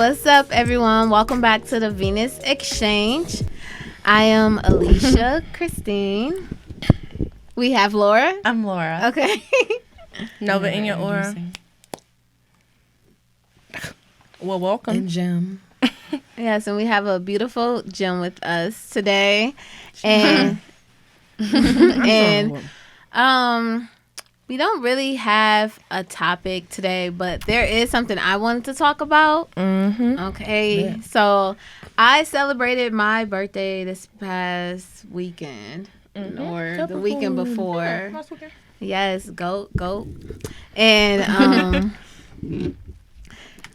What's up, everyone? Welcome back to the Venus Exchange. I am Alicia Christine. We have Laura. I'm Laura. Okay. Nova in your aura. Well, welcome. And Jim. Yes, and we have a beautiful Jim with us today. And we don't really have a topic today, but there is something I wanted to talk about. Mm-hmm. Okay. Yeah. So I celebrated my birthday this past weekend or the weekend before. Yes, go. And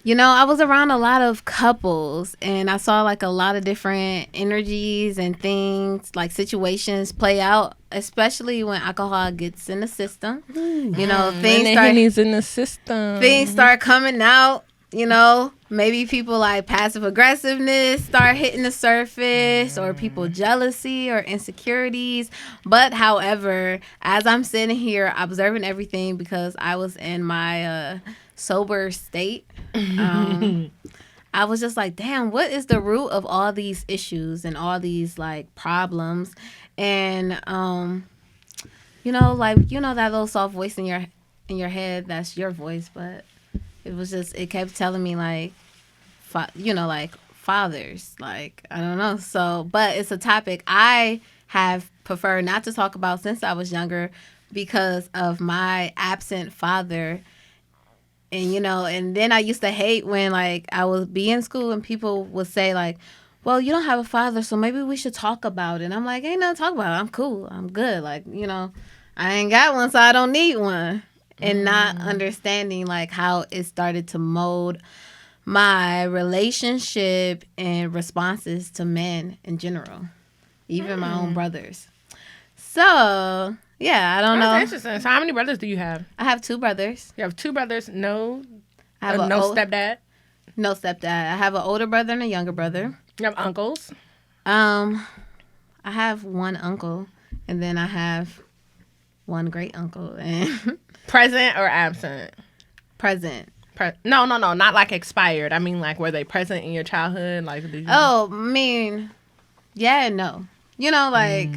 you know, I was around a lot of couples and I saw like a lot of different energies and things, like situations play out, especially when alcohol gets in the system. You know, Henny's in the system. Things start coming out, you know, maybe people like passive aggressiveness start hitting the surface or people jealousy or insecurities. But however, as I'm sitting here observing everything because I was in my sober state, I was just like, damn, what is the root of all these issues and all these like problems? And you know, like, you know, that little soft voice in your head, that's your voice, but it was just, it kept telling me like, you know, like fathers, like, I don't know. So, but it's a topic I have preferred not to talk about since I was younger because of my absent father. And, you know, and then I used to hate when, like, I would be in school and people would say, like, well, you don't have a father, so maybe we should talk about it. And I'm like, ain't nothing to talk about. I'm cool. I'm good. Like, you know, I ain't got one, so I don't need one. And not understanding, like, how it started to mold my relationship and responses to men in general, even my own brothers. So... yeah, I don't know. That's interesting. So how many brothers do you have? I have 2 brothers. You have 2 brothers. No, I have no stepdad. No stepdad. I have an older brother and a younger brother. You have uncles. I have one uncle, and then I have one great uncle and Present or absent? present. No, not like expired. I mean, like, were they present in your childhood? Like, did you... Oh, I mean, yeah and no. You know, like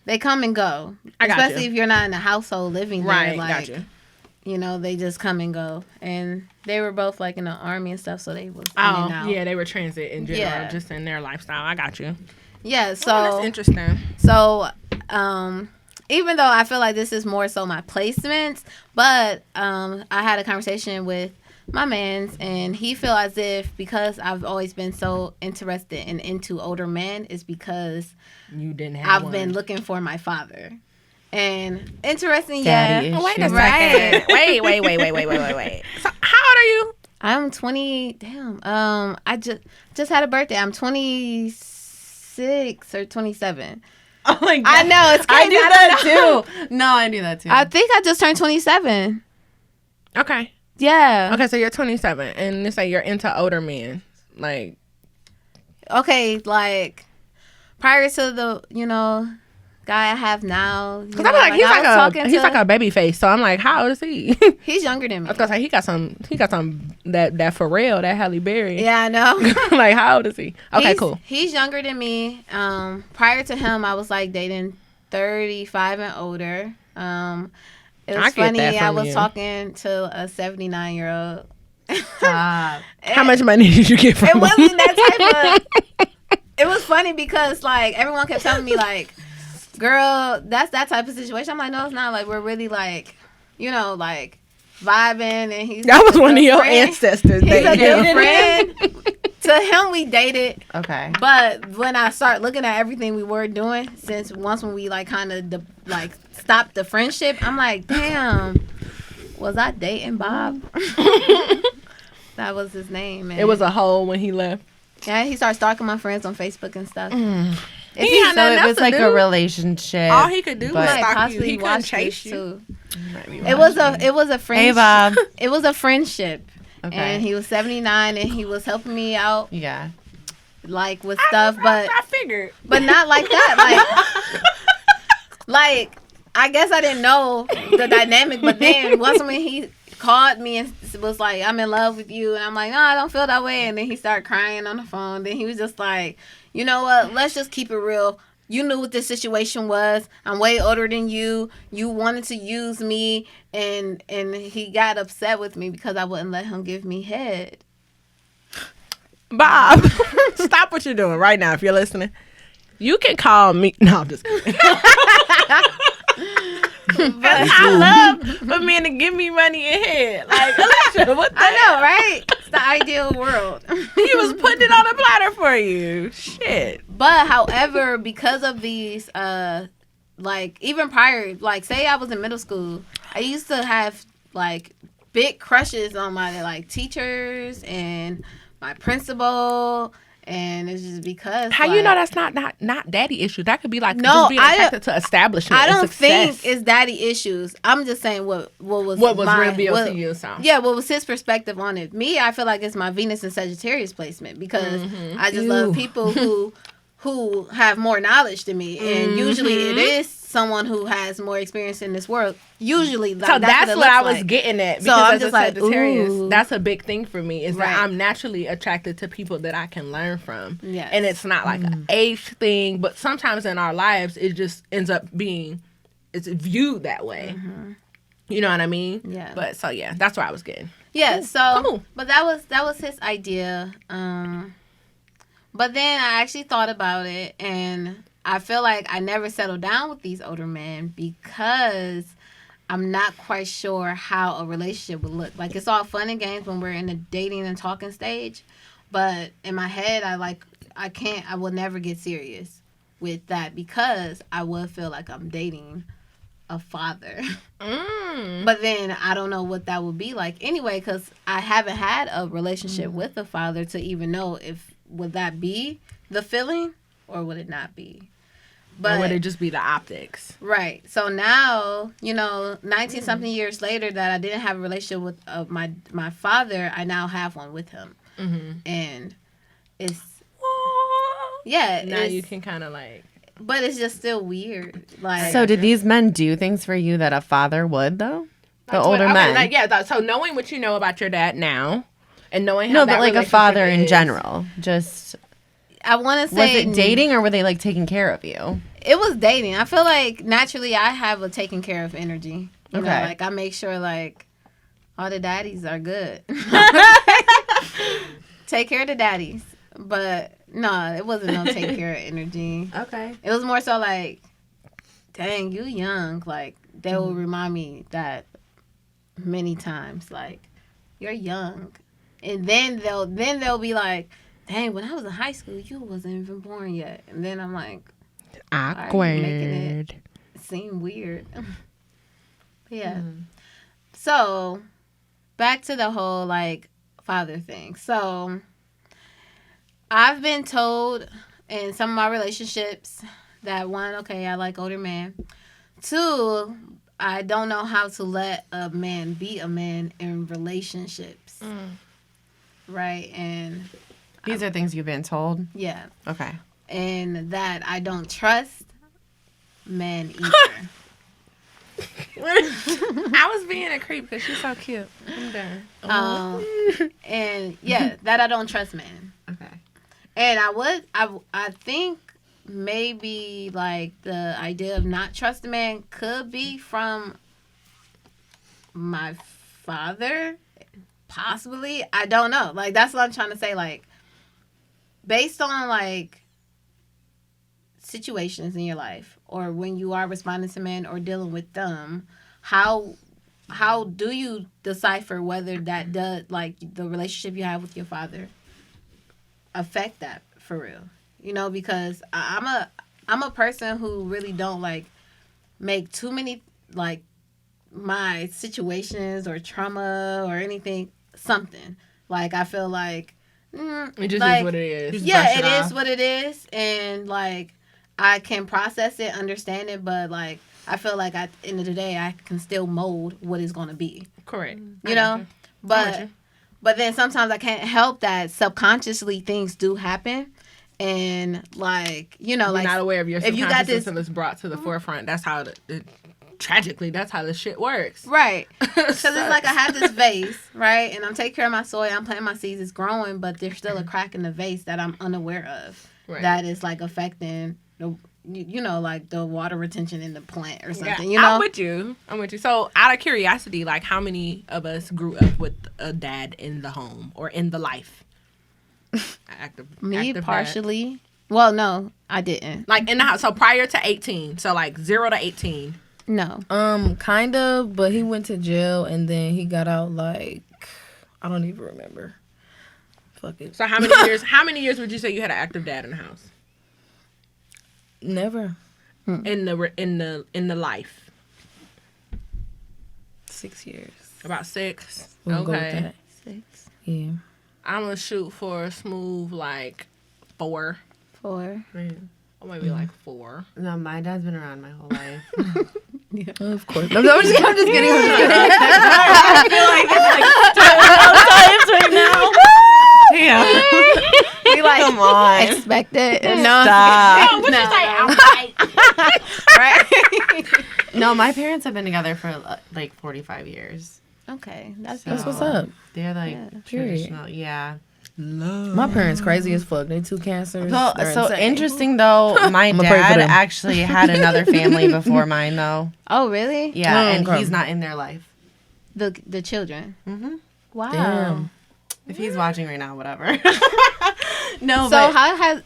they come and go. I got Especially you. if you're not in the household living there. Right, Like, got you. You know, they just come and go. And they were both like in the army and stuff, so they was in and out. Yeah, they were transit in general, Yeah. just in their lifestyle. I got you. Yeah, so That's interesting. So, even though I feel like this is more so my placements, but I had a conversation with my mans, and he feel as if because I've always been so interested and into older men is because You didn't have I've one. been looking for my father. And interesting, Daddy yeah. issues. Wait a Right. second. Wait. So, how old are you? I'm 20. Damn. I just had a birthday. I'm 26 or 27. Oh my God. I know, it's crazy. I do that too. No, I do that too. I think I just turned 27. Okay. Yeah. Okay, so you're 27, and let's say you're into older men. Like, Okay, like prior to the, you know, guy I have now. because I'm like, he's like a baby face. So I'm like, how old is he? He's younger than me. I was gonna say he got some that Pharrell, that Halle Berry. Yeah, I know. Like, how old is he? Okay, cool. He's younger than me. Prior to him, I was like dating 35 and older. It was I get funny. that from I was you. talking to a 79-year-old. Stop. How much money did you get from It him? wasn't that type of. It was funny because like everyone kept telling me like, girl, that's that type of situation. I'm like, no, it's not. Like we're really like, you know, like vibing, and he's That was a one of good your friend. ancestors. He's a They good did. friend. To him, we dated. Okay. But when I start looking at everything we were doing, since once when we like kind of like stopped the friendship, I'm like, damn, was I dating Bob? That was his name. Man. It was a hole when he left. Yeah, he started stalking my friends on Facebook and stuff. He If had So nothing it else was to like do. a relationship. All he could do he was but- might stalk you. possibly He couldn't watch chase this you. too. Maybe It was a Hey, friendship. Bob. It was a friendship. Okay. And he was 79 and he was helping me out Yeah. like with stuff, but I figured. not like that. Like I guess I didn't know the dynamic, but then once when he called me and was like, I'm in love with you. And I'm like, no, I don't feel that way. And then he started crying on the phone. Then he was just like, you know what? Let's just keep it real. You knew what this situation was. I'm way older than you. You wanted to use me. And he got upset with me because I wouldn't let him give me head. Bob, stop what you're doing right now if you're listening. You can call me. No, I'm just kidding. But I love for men to give me money and head. Like, Alicia, what the I know, right? It's the ideal world. He was putting it on a platter for you. Shit. But however, because of these, like even prior, like say I was in middle school, I used to have like big crushes on my like teachers and my principal. And it's just because How like, you know that's not daddy issue? That could be like No, just being attracted to establishment. I don't and success. think it's daddy issues. I'm just saying what was revealed to you. So yeah, what was his perspective on it? Me, I feel like it's my Venus and Sagittarius placement because I just love people who have more knowledge than me, and usually it is someone who has more experience in this world. Usually, like, so that's what I was like. getting at. Because So I'm as just a like, Sagittarius, ooh. that's a big thing for me. Is Right. that I'm naturally attracted to people that I can learn from. Yes. And it's not like an age thing, but sometimes in our lives it just ends up being it's viewed that way. You know what I mean? Yeah. But so yeah, that's what I was getting. Yeah, so Cool. but that was his idea. But then I actually thought about it, and I feel like I never settled down with these older men because I'm not quite sure how a relationship would look. Like, it's all fun and games when we're in the dating and talking stage, but in my head, I will never get serious with that because I would feel like I'm dating a father. But then I don't know what that would be like anyway, because I haven't had a relationship with a father to even know if would that be the feeling or would it not be. But or would it just be the optics? Right. So now, 19 something years later that I didn't have a relationship with my father, I now have one with him. And it's now you can kind of like, but it's just still weird. Like, So did these men do things for you that a father would, though? The older men? So knowing what you know about your dad now, and knowing how No, that but like a relationship father in is- general. Just I want to was say, it dating or were they like taking care of you? it was dating. I feel like naturally I have a taking care of energy. You know, Okay. like I make sure like all the daddies are good. Take care of the daddies. But no, it wasn't no take care of energy. Okay. It was more so like, dang, you young. Like, they will remind me that many times. Like, you're young. And then they'll be like, dang, when I was in high school, you wasn't even born yet. And then I'm like, Awkward. making it seem weird. But yeah. So, back to the whole, like, father thing. So, I've been told in some of my relationships that, one, okay, I like older men. Two, I don't know how to let a man be a man in relationships. Right? And These are things you've been told? yeah. Okay. And that I don't trust men either. I was being a creep because she's so cute. I'm done. And yeah, that I don't trust men. Okay. And I think maybe like the idea of not trusting men could be from my father, possibly. I don't know. Like, that's what I'm trying to say. Like, based on like situations in your life or when you are responding to men or dealing with them, how do you decipher whether that does, like, the relationship you have with your father affect that for real? Because I'm a person who really don't like make too many like my situations or trauma or anything something. Like, I feel like It just like, is what it is. Just yeah, brush it it is off. what it is, and like I can process it, understand it, but like I feel like at the end of the day I can still mold what it's gonna be. Correct. You know? But then sometimes I can't help that subconsciously things do happen. And like, You're like not aware of your if you subconscious got this until it's brought to the forefront. That's how it tragically, that's how this shit works. Right. Because it's like I have this vase, right? And I'm taking care of my soil. I'm planting my seeds. It's growing, but there's still a crack in the vase that I'm unaware of. Right. That is like affecting the, like the water retention in the plant or something. I'm with you. So out of curiosity, like how many of us grew up with a dad in the home or in the life? Me, active partially. Dad. Well, no, I didn't. Like in the house. So prior to 18. So like 0 to 18. No. Kind of, but he went to jail and then he got out like, I don't even remember. Fuck it. So how many years would you say you had an active dad in the house? Never. In the life. 6 years. About 6. We'll go with Okay. that. 6. Yeah. I'm gonna shoot for a smooth like 4. 4. Or maybe like 4. No, my dad's been around my whole life. Of course. I'm I'm just kidding. I feel like it's like times right now. Damn. We like Come on. expect it. No. Stop. What you say? Right. No, my parents have been together for like 45 years. Okay. That's That's what's up. They're like period. traditional. Yeah. My parents crazy as fuck. They 2 cancers. So, They're so insane. interesting though. My I'ma pray for dad them. actually had another family before mine though. Oh, really? Yeah, Oh, and okay. he's not in their life. The children. Mm-hmm. Wow. Damn. If he's watching right now, whatever. No, So but how has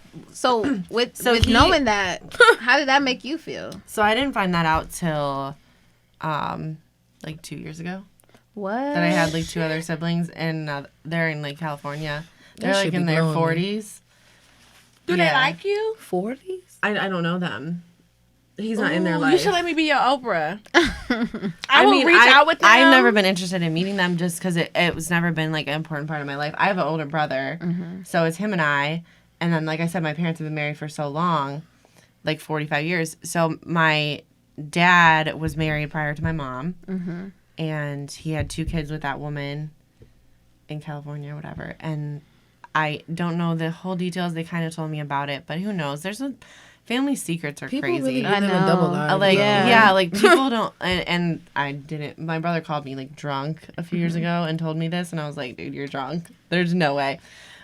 with he- knowing that, how did that make you feel? so I didn't find that out till like 2 years ago. What? That I had like 2 other siblings, and they're in like California. They're That like should in be their blowing 40s. Do they like you? 40s? I don't know them. He's not in their Ooh, life. You should let me be your Oprah. I will reach I- out with them. I've never been interested in meeting them just because it was never been like an important part of my life. I have an older brother, so it's him and I. And then, like I said, my parents have been married for so long, like 45 years. So my dad was married prior to my mom, and he had 2 kids with that woman in California or whatever. And I don't know the whole details. They kind of told me about it, but who knows? There's some family secrets are People crazy. really I live a know. double life. Like Yeah. yeah, like people don't and I didn't my brother called me like drunk a few years ago and told me this, and I was like, dude, you're drunk, there's no way.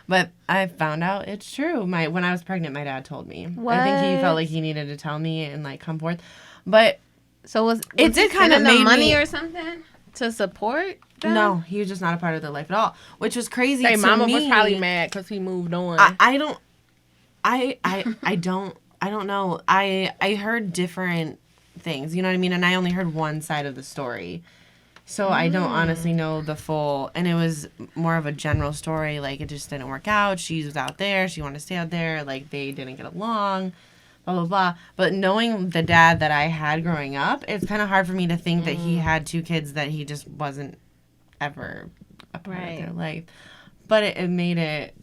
But I found out it's true. When I was pregnant, my dad told me. I think he felt like he needed to tell me and like come forth. But So was It did he kinda sending them made money me- or something to support them? no, he was just not a part of their life at all, which was crazy. Hey, to mama me. was probably mad because he moved on. I don't know. I heard different things, you know what I mean? And I only heard one side of the story. So I don't honestly know the full, and it was more of a general story, like it just didn't work out. She was out there, she wanted to stay out there, like they didn't get along, blah, blah, blah. But knowing the dad that I had growing up, it's kind of hard for me to think that he had 2 kids that he just wasn't ever a part of their life. But it made it,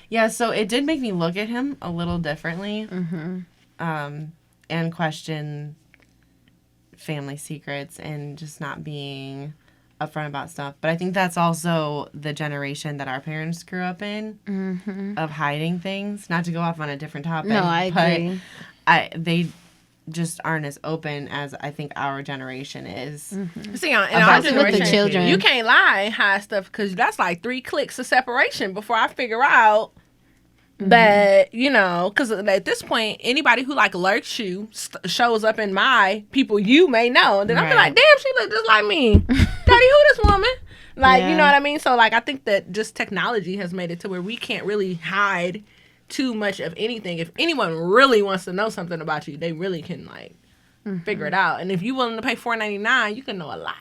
yeah, so it did make me look at him a little differently, and question family secrets and just not being upfront about stuff. But I think that's also the generation that our parents grew up in, of hiding things. Not to go off on a different topic. No, I agree. They just aren't as open as I think our generation is. See, in our About generation, with the children. you can't lie and hide stuff because that's like 3 clicks of separation before I figure out that, because at this point, anybody who like lurks you shows up in my people you may know. And then I'll be Right. like, damn, she look just like me. Daddy, who this woman? Like, you know what I mean? So, like, I think that just technology has made it to where we can't really hide too much of anything. If anyone really wants to know something about you, they really can, like, figure it out. And if you're willing to pay $4.99, you can know a lot.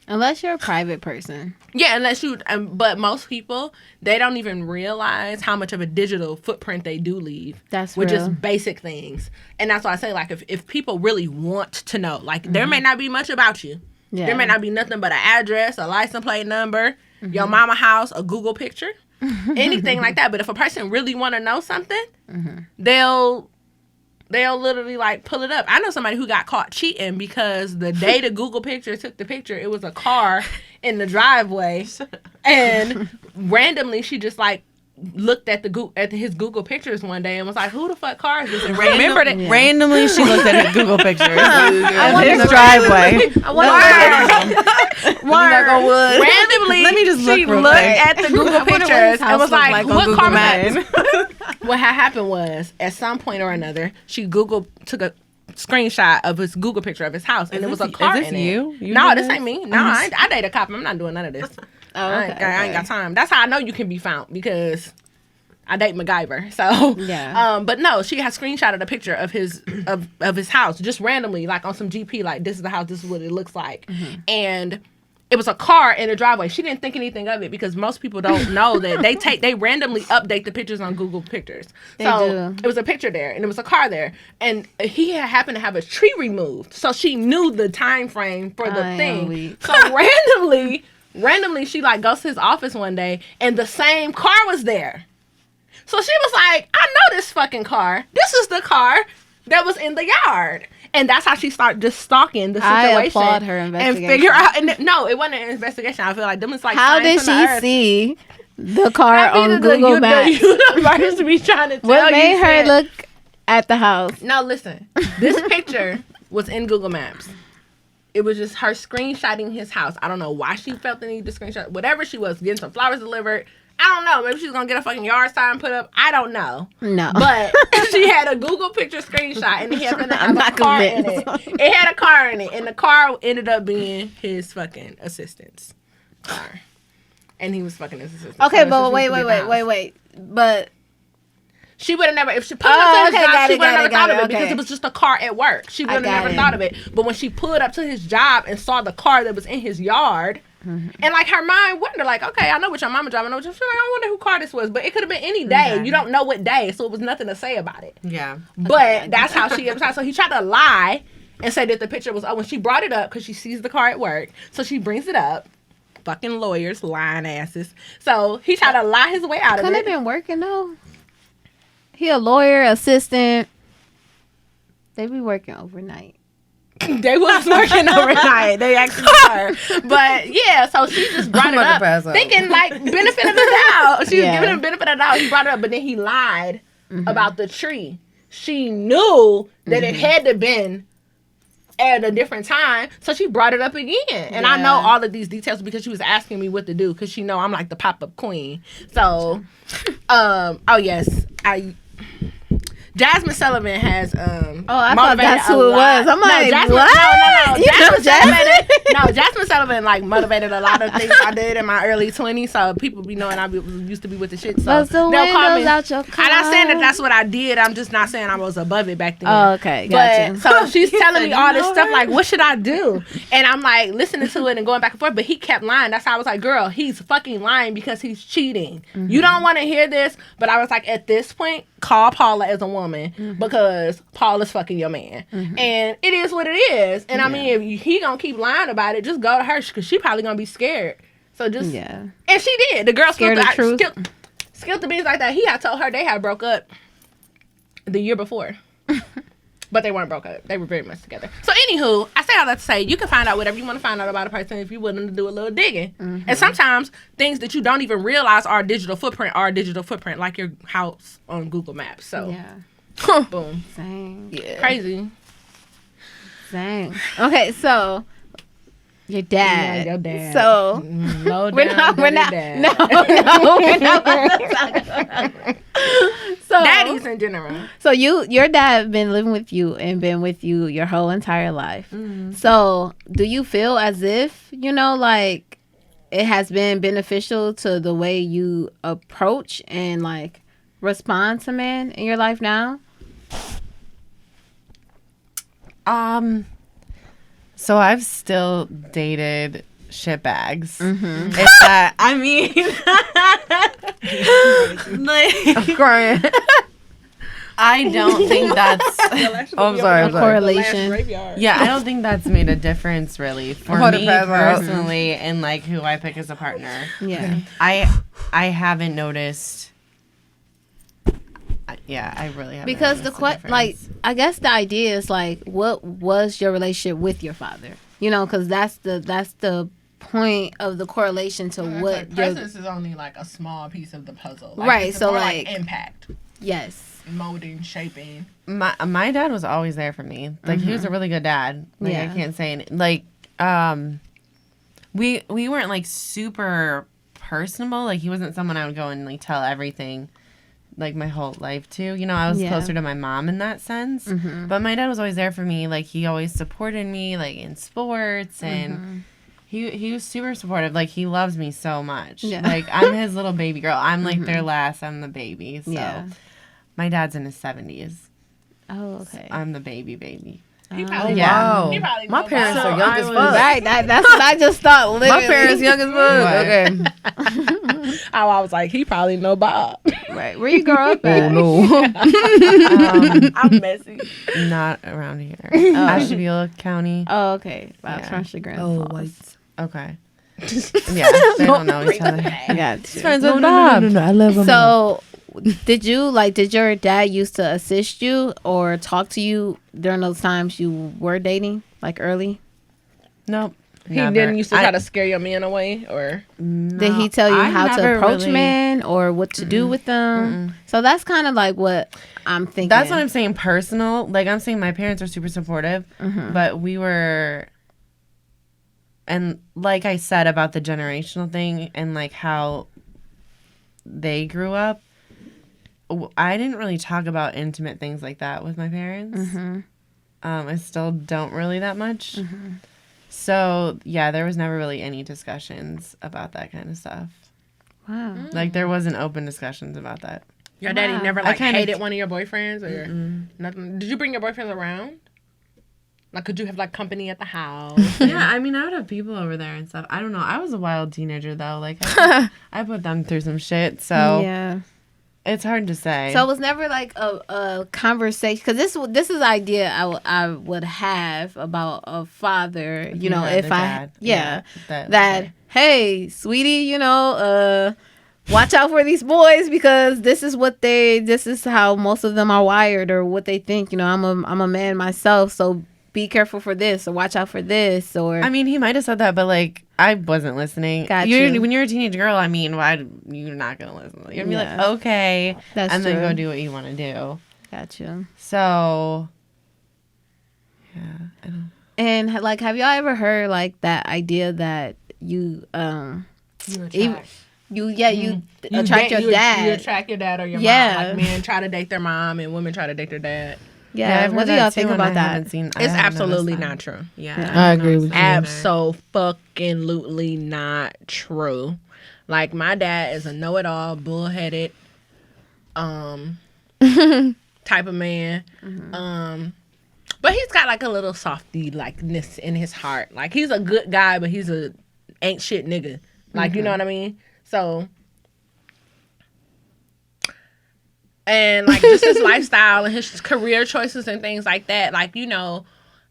Unless you're a private person. Yeah, unless you, but most people, they don't even realize how much of a digital footprint they do leave. That's with real. just basic things. And that's why I say, like, if people really want to know, like, there may not be much about you. Yeah. There may not be nothing but an address, a license plate number, your mama house, a Google picture, anything like that. But if a person really want to know something, they'll literally like pull it up. I know somebody who got caught cheating because the day the Google picture took the picture, it was a car in the driveway, and randomly she just like looked at his Google pictures one day and was like, "Who the fuck car is this?" And remembered it. Randomly, she looked at his Google pictures of his wonder- driveway. Randomly, Let me just look she real looked quick. at the Google what his pictures and house was looked like, like on "What Google car was Maps." that?" What had happened was, at some point or another, she took a screenshot of his Google picture of his house, and it was a car this in you? it. You No, did this this? ain't me. No, I date a cop. I'm not doing none of this. I ain't got time. That's how I know you can be found, because I date MacGyver. So Yeah. but no, she had screenshotted a picture of his of his house just randomly, like on some GP, like this is the house, this is what it looks like, and it was a car in the driveway. She didn't think anything of it because most people don't know that they randomly update the pictures on Google Pictures. They So do. it was a picture there, and it was a car there, and he had happened to have a tree removed, so she knew the time frame for the I am thing. weak. So randomly, she like goes to his office one day, and the same car was there. So she was like, "I know this fucking car. This is the car that was in the yard." And that's how she started just stalking the situation. I applaud her and investigation. figure out. And no, it wasn't an investigation. I feel like them is like How did science from the she earth. see the car That on means Google the Maps? universe be trying to tell What made you her shit. look at the house? No, listen. This picture was in Google Maps. It was just her screenshotting his house. I don't know why she felt the need to screenshot. Whatever she was, getting some flowers delivered. I don't know. Maybe she was going to get a fucking yard sign put up. I don't know. No. But she had a Google picture screenshot, and he happened to have I'm a not car in convinced. it. It had a car in it, and the car ended up being his fucking assistant's car. And he was fucking his assistant. Okay, So it's but just wait. used to be the house. But She would have never, if she put it up to his job, she would have never got thought of it, it because okay. it was just a car at work. She would have got never it. thought of it. But when she pulled up to his job and saw the car that was in his yard, and like her mind wondered, like, okay, I know what your mama driving. I know what your, I wonder who car this was. But it could have been any day. Okay. You don't know what day, so it was nothing to say about it. Yeah. But that's how she ever. So he tried to lie and say that the picture was. Oh, when she brought it up because she sees the car at work, so she brings it up. Fucking lawyers, lying asses. So he tried to lie his way out of couldn't it. have been working though. He a lawyer, assistant. They be working overnight. They was working overnight. They actually were. But yeah, so she just brought I'm it about to up, pass out. thinking like benefit of the doubt. She was Yeah. giving him benefit of the doubt. He brought it up, but then he lied about the tree. She knew that it had to been at a different time, so she brought it up again. And I know Yeah. all of these details because she was asking me what to do because she know I'm like the pop-up queen. So, oh yes, Jasmine Sullivan has Oh, I thought motivated that's a who it lot. was. I'm like, Jasmine, what? No. You know Jasmine Jasmine? Sullivan, Jasmine Sullivan like motivated a lot of things I did in my early 20s. So people be knowing used to be with the shit. So Bust the they'll call windows me. out your car. I'm not saying that that's what I did. I'm just not saying I was above it back then. Oh, okay, gotcha. But so she's telling me said all you this know stuff her? like, what should I do? And I'm like listening to it and going back and forth. But he kept lying. That's how I was like, girl, he's fucking lying because he's cheating. You don't want to hear this, but I was like, at this point, call Paula as a woman because Paula's fucking your man. And it is what it is. And I mean, if he gonna keep lying about it, just go to her because she probably gonna be scared. So just Yeah. and she did. The girl Scared of truth. skilled the beans like that. He had told her they had broke up the year before. But they weren't broke up. They were very much together. So anywho, I say all that to say you can find out whatever you want to find out about a person if you're willing to do a little digging. And sometimes things that you don't even realize are a digital footprint, like your house on Google Maps. So Yeah. boom. Dang. Crazy. Dang. Okay, so your dad. Yeah, your dad. So Low we're down not. We're dirty not. dad. No, we're not. So Daddies in general. So your dad been living with you and been with you your whole entire life. So do you feel as if like it has been beneficial to the way you approach and like respond to men in your life now? So I've still dated shitbags. If that, I mean, like, Crying. I don't think that's. Oh, I'm sorry. Correlation. Yeah, I don't think that's made a difference really for about to me pass out. personally, and like who I pick as a partner. Yeah. I haven't noticed. Yeah, I really haven't. Because the noticed like, difference. I guess the idea is like, what was your relationship with your father? Because that's the point of the correlation to what like presence is only like a small piece of the puzzle. Like, right. It's So more like impact, yes, molding, shaping. My dad was always there for me. Like he was a really good dad. Like I can't say any, like we weren't like super personable. Like he wasn't someone I would go and like tell everything like my whole life to. You know, I was closer to my mom in that sense. But my dad was always there for me. Like he always supported me like in sports and he was super supportive. Like he loves me so much. Yeah. Like I'm his little baby girl. I'm like their last, I'm the baby. So my dad's in his 70s. Oh, okay. I'm the baby. He probably, wow. He probably My knows parents about are it. young as fuck. Right, that's what I just thought. Literally. My parents young as fuck. What? Okay. I was like, he probably know Bob. Right, where you grow up at? Oh no. I'm messy. Not around here. Asheville County. Oh, okay. Wow, Yeah. French Grand Oh, Falls. white. Okay. Yeah, they don't know each other. Got you. Friends with Bob. No. I love him. So, did your dad used to assist you or talk to you during those times you were dating, like early? Nope. He never. didn't used to try to scare your man away, or Did he tell you I how to never approach really- men or what to do with them? So that's kind of like what I'm thinking. That's what I'm saying. Personal. Like I'm saying, my parents are super supportive, but we were. And like I said about the generational thing and like how they grew up, I didn't really talk about intimate things like that with my parents. I still don't really that much. So yeah, there was never really any discussions about that kind of stuff. Wow. Like there wasn't open discussions about that. your daddy Wow. never like kinda- hated one of your boyfriends or nothing. Did you bring your boyfriends around? Like, could you have like company at the house? Yeah, I mean, I would have people over there and stuff. I don't know. I was a wild teenager though. Like I put them through some shit, so Yeah. it's hard to say. So it was never like a conversation because this is the idea I would have about a father. You know, had if the I dad. that hey sweetie, you know, watch out for these boys because this is how most of them are wired or what they think. You know, I'm a man myself, so be careful for this or watch out for this or. I mean, he might have said that, but like I wasn't listening. Got You're, you. when you're a teenage girl, I mean, why you're not gonna listen? You're gonna be like, Yeah. okay, That's and then true. go do what you want to do. Gotcha. So, yeah, I don't. And like, have y'all ever heard like that idea that you You even attract. you You attract date- your dad? You attract your dad or your Yeah. mom. Like men try to date their mom and women try to date their dad. Yeah, I've what heard do y'all that think too, and about I that? haven't seen- I It's haven't noticed absolutely that. not true. Yeah. I agree with you. Absolutely not true. Like my dad is a know-it-all, bullheaded, type of man. But he's got like a little softy likeness in his heart. Like he's a good guy, but he's a ain't shit nigga. Like you know what I mean? So. And like just his lifestyle and his career choices and things like that. Like, you know,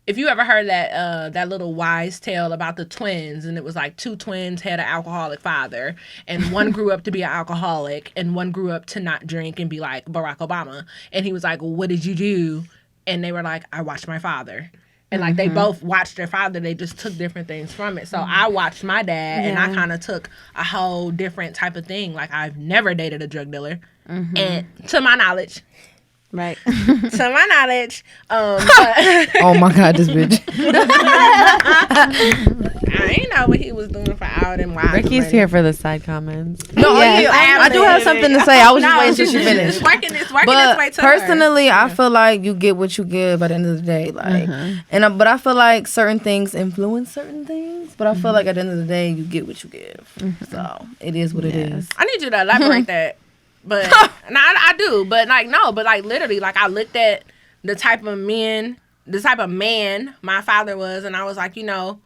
if you ever heard that little wise tale about the twins, and it was like two twins had an alcoholic father, and one grew up to be an alcoholic, and one grew up to not drink and be like Barack Obama. And he was like, "What did you do?" And they were like, "I watched my father." And like they both watched their father, they just took different things from it. So I watched my dad, and I kind of took a whole different type of thing. Like I've never dated a drug dealer, and to my knowledge. Right. To my knowledge, but Oh my god, this bitch. I ain't know what he was doing for out and wild. Ricky's here for the side comments. No, Yes. I do have something to say. I was just waiting till she finished. It's working its way But to her. personally, I feel like you get what you give at the end of the day. Like, but I feel like certain things influence certain things. But I feel like at the end of the day, you get what you give. So it is what it is. I need you to elaborate that. But no, I do. But like no, but like literally, like I looked at the type of man my father was, and I was like, you know,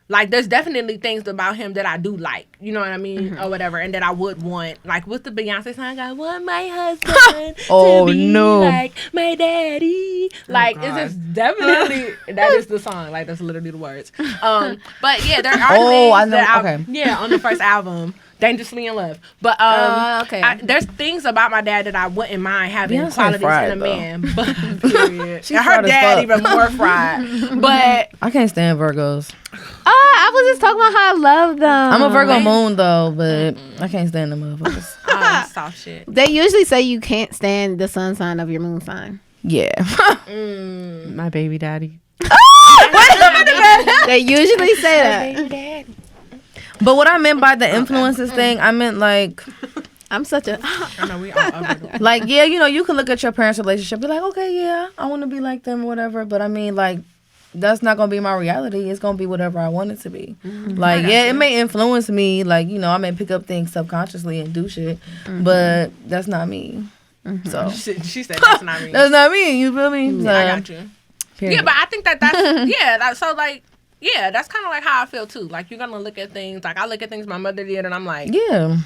like there's definitely things about him that I do like, you know what I mean, or whatever, and that I would want. Like with the Beyonce song, I want my husband Oh, to be no. like my daddy. Like it's just definitely that is the song. Like that's literally the words. But yeah, there are Oh, things I know. that Okay. yeah, on the first album. Dangerously in Love. But okay. there's things about my dad that I wouldn't mind having Beyonce qualities fried, in a though. man. But period. She's And her fried as dad fuck. even more fried. But I can't stand Virgos. I was just talking about how I love them. I'm a Virgo moon though, but I can't stand the motherfuckers. Soft shit. They usually say you can't stand the sun sign of your moon sign. Yeah. My baby daddy. They usually say that. But what I meant by the influences thing, I meant like I'm such a. I know we all are. like, yeah, you know, you can look at your parents' relationship, be like, okay, yeah, I want to be like them or whatever. But I mean, like, that's not gonna be my reality. It's gonna be whatever I want it to be. Like, yeah, it may influence me. Like, you know, I may pick up things subconsciously and do shit, but that's not me. So She said that's not me. that's not me. You feel me? So, I got you. period. Yeah, but I think that's so like that's kind of like how I feel too. Like you're gonna look at things like I look at things my mother did, and I'm like, yeah.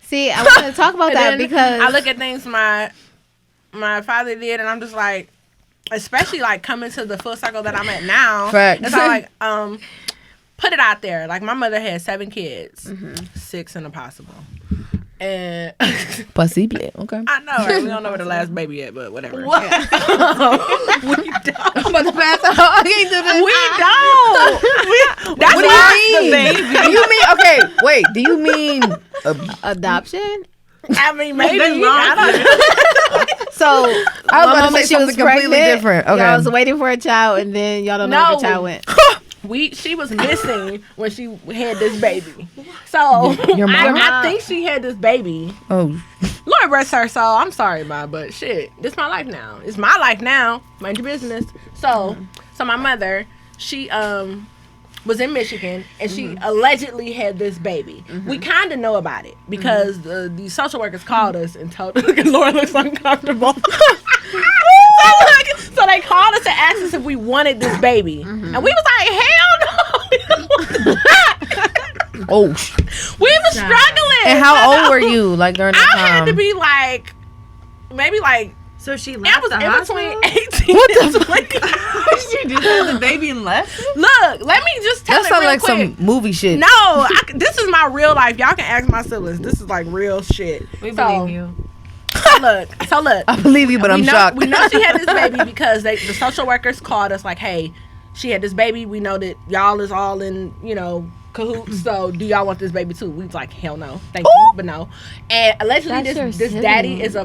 See, I want to talk about and that then because I look at things my father did, and I'm just like, especially like coming to the full circle that I'm at now. Facts. It's all like put it out there. Like my mother had 7 kids, 6 in a possible. And Possible. Okay. I know, right? We don't know where the last baby at, but whatever. What? We don't. I'm about to pass out. I can't do this. We don't. That's What do you mean? Do you mean, okay, wait, do you mean adoption. I mean, maybe. Nothing wrong I don't. So I was my about to mama, say she was something completely pregnant. different. Okay. Y'all was waiting for a child, and then y'all don't know where the child went. She was missing when she had this baby. So Your mom? I think she had this baby. Oh, Lord rest her soul. I'm sorry, Ma, but shit, this is my life now. It's my life now. Mind your business. So my mother, she was in Michigan, and she allegedly had this baby. We kind of know about it because the social workers called us and told us, Lord looks uncomfortable. So they called us to ask us if we wanted this baby. And we was like, hell no. oh. We was struggling. And how old were you, like, during that I time? had to be like, maybe like, So she I left was the in hospital? between 18 and 20. She just had the baby and left? Look, let me just tell That it sounds real like quick. some movie shit. No, this is my real life. Y'all can ask my siblings. This is like real shit. We So- believe you. So look. I believe you, but I'm we know, shocked. We know she had this baby because the social workers called us like, hey, she had this baby. We know that y'all is all in, cahoots. So do y'all want this baby too? We was like, hell no, thank you, but no. And allegedly, That's your this daddy is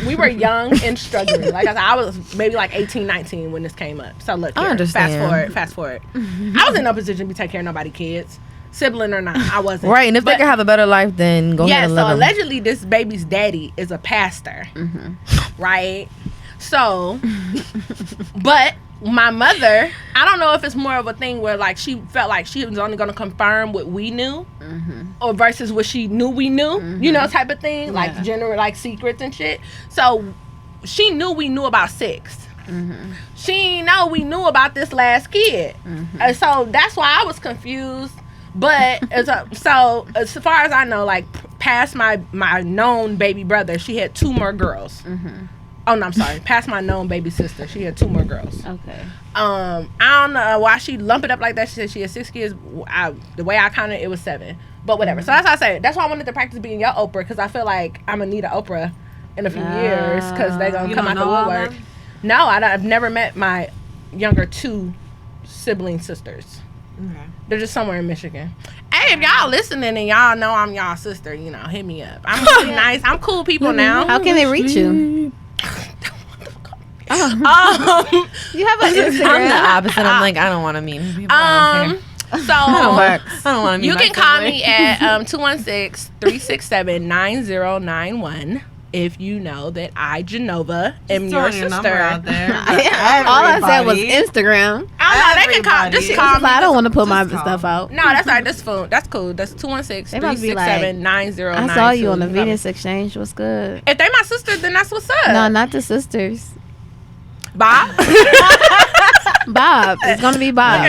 we were young and struggling. Like I said, I was maybe like 18, 19 when this came up. So look, I here, understand. Fast forward. I was in no position to take care of nobody's kids, sibling or not. I wasn't. Right, and if they But- can have a better life, then go ahead yeah, and so let them. allegedly this baby's daddy is a pastor, right? So, but my mother, I don't know if it's more of a thing where like she felt like she was only going to confirm what we knew, or versus what she knew we knew, type of thing, like general like secrets and shit. So she knew we knew about 6. She didn't know we knew about this last kid, and so that's why I was confused. But so as far as I know, like past my known baby brother, she had 2 more girls. Oh no, I'm sorry. Past my known baby sister, she had 2 more girls. Okay. I don't know why she lumped it up like that. She said she had 6 kids. The way I counted, it was 7. But whatever. So that's why I say that's why I wanted to practice being your Oprah, because I feel like I'm gonna need an Oprah in a few years, because they're gonna You come don't out the know all woodwork. them? No, I've never met my younger 2 sibling sisters. Okay. They're just somewhere in Michigan. Hey, if y'all listening and y'all know I'm y'all sister, hit me up. I'm really nice. I'm cool people now. How can they reach you? Um, You have an Instagram. I'm the opposite. I'm like, I don't want to meet people. I don't care. so I don't want to meet you my can call sibling. me at 216-367-9091 if you know that I, Genova, am your Throwing your number sister. out there. All I said was Everybody. Instagram. I don't know, they can call. Everybody. Just call me. I don't want to put my just call stuff me. out. No, that's all right. That's phone. That's cool. That's They must be like, 216-367-9092. I saw you on the Venus Exchange. What's good? If they my sister, then that's what's up. No, not the sisters. Bob. Bob. It's gonna be Bob.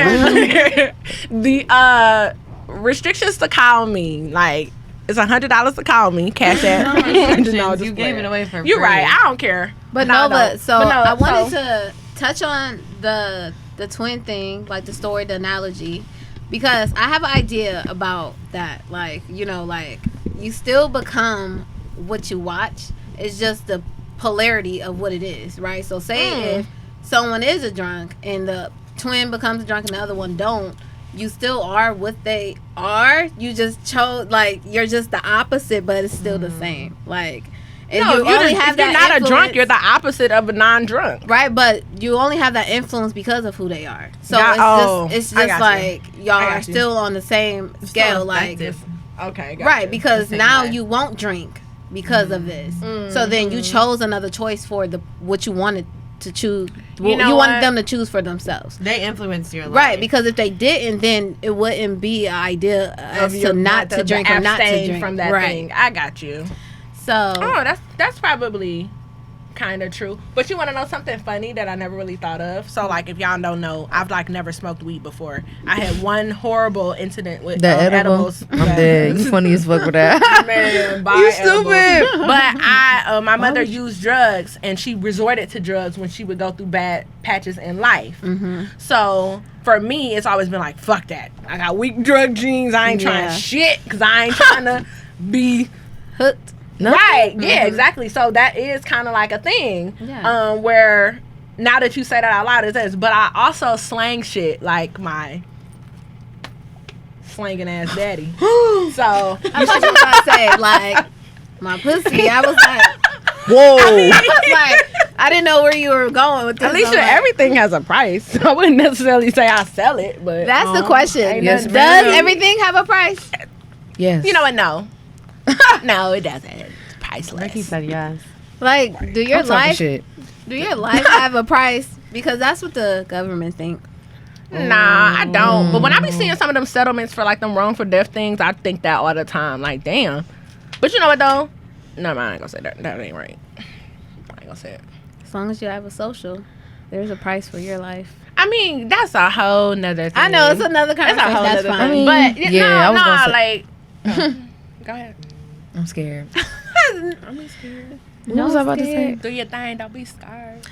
The restrictions to call me, like, it's $100 to call me. Cash app. Restrictions. You gave it away for You're free. right. I don't care. But No, no, but so But no, I wanted so- to touch on the twin thing, like the story, the analogy, because I have an idea about that. Like, like you still become what you watch. It's just the polarity of what it is, right? So say if someone is a drunk and the twin becomes drunk and the other one don't, you still are what they are. You just chose, like, you're just the opposite, but it's still the same. Like, and No, you only have if you're that not a drunk, influence- you're the opposite of a non-drunk. right, but you only have that influence because of who they are. So Yeah, it's I just got like y'all I got are you. still on the same scale, like Okay, got right, you. because same now way. you won't drink because of this. So then you chose another choice for what you wanted to choose. You You, know wanted what? them to choose for themselves. They influence your life. Right, because if they didn't, then it wouldn't be an idea as to not to drink or not to abstain drink. from that right. thing. I got you. So Oh, that's probably kind of true. But you want to know something funny that I never really thought of? So, like, if y'all don't know, I've, like, never smoked weed before. I had one horrible incident with The edible. edibles. I'm dead. You funny as fuck with that. Man, buy You edibles. stupid. But my mother used drugs, and she resorted to drugs when she would go through bad patches in life. So for me, it's always been like, fuck that. I got weak drug genes. I ain't trying Yeah. shit because I ain't trying to be hooked. right. Yeah, exactly. So that is kind of like a thing. Yeah. Where now that you say that out loud, it says, but I also slang shit like my slanging ass daddy. So I thought you were gonna say like my pussy. I was like, Whoa. I was like, I didn't know where you were going with this. Alicia, I'm like, everything has a price. I wouldn't necessarily say I sell it, but that's the question. ain't Yes, nothing Does free. everything have a price? Yes. You know what? No, no, it doesn't. It's priceless. Ricky said yes. Like, do your I'm talking life shit. have a price? Because that's what the government think. Nah, I don't. But when I be seeing some of them settlements for like them wrongful death things, I think that all the time. Like, damn. But you know what though? No, I ain't gonna say that. That ain't right. I ain't gonna say it. As long as you have a social, there's a price for your life. I mean, that's a whole nother thing. I know it's another That's a conversation. whole That's nother fine. thing. I mean, But yeah, I no, was gonna like. Go ahead. I'm scared. I'm scared. What was I about to say? Do your thing. Don't be scared.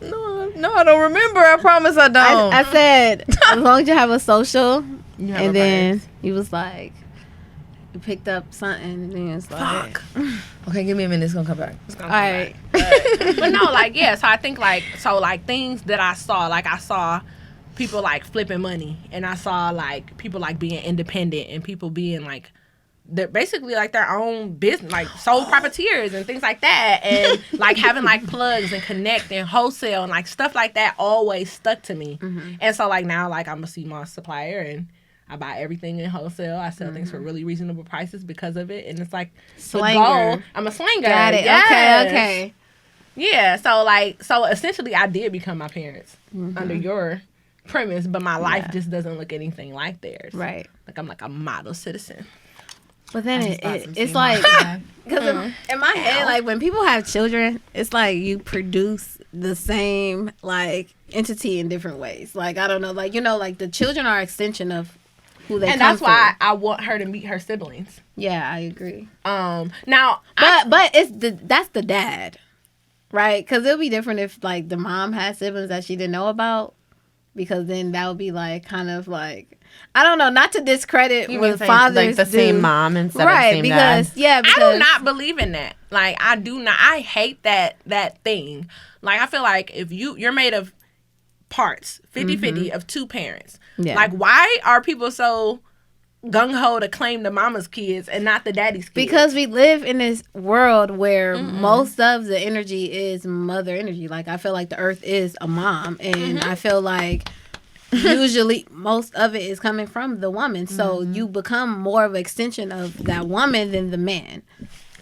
No, I don't remember. I promise I don't. I said as long as you have a social, You have and a then price. he was like, you picked up something, and then it's like, Okay, give me a minute. It's gonna come back. It's all gonna come right. back. But no, like, yeah, so I think like things that I saw people like flipping money, and I saw like people like being independent and people being like they're basically like their own business, like sole proprietors and things like that, and like having like plugs and connect and wholesale and like stuff like that always stuck to me. And so like now like I'm a CMOS supplier and I buy everything in wholesale. I sell things for really reasonable prices because of it, and it's like the Slanger. goal. I'm a slanger. Got it. Yes. Okay. Yeah, so essentially I did become my parents under your premise, but my life just doesn't look anything like theirs. Right. Like I'm like a model citizen. But then I just bought some it's CMOS like, today. because in my head, like when people have children, it's like you produce the same like entity in different ways. Like I don't know, like like the children are extension of who they And come that's why from. I want her to meet her siblings. Yeah, I agree. Now, But that's the dad, right? Because it'll be different if like the mom had siblings that she didn't know about, because then that would be like kind of like I don't know, not to discredit You what mean saying, fathers like the do. same mom instead right? of same Because dad? I do not believe in that. Like I do not. I hate that thing. Like I feel like if you're made of parts 50-50 of two parents. Yeah. Like why are people so gung-ho to claim the mama's kids and not the daddy's kids? Because we live in this world where most of the energy is mother energy. Like I feel like the earth is a mom, and I feel like usually most of it is coming from the woman. So you become more of an extension of that woman than the man.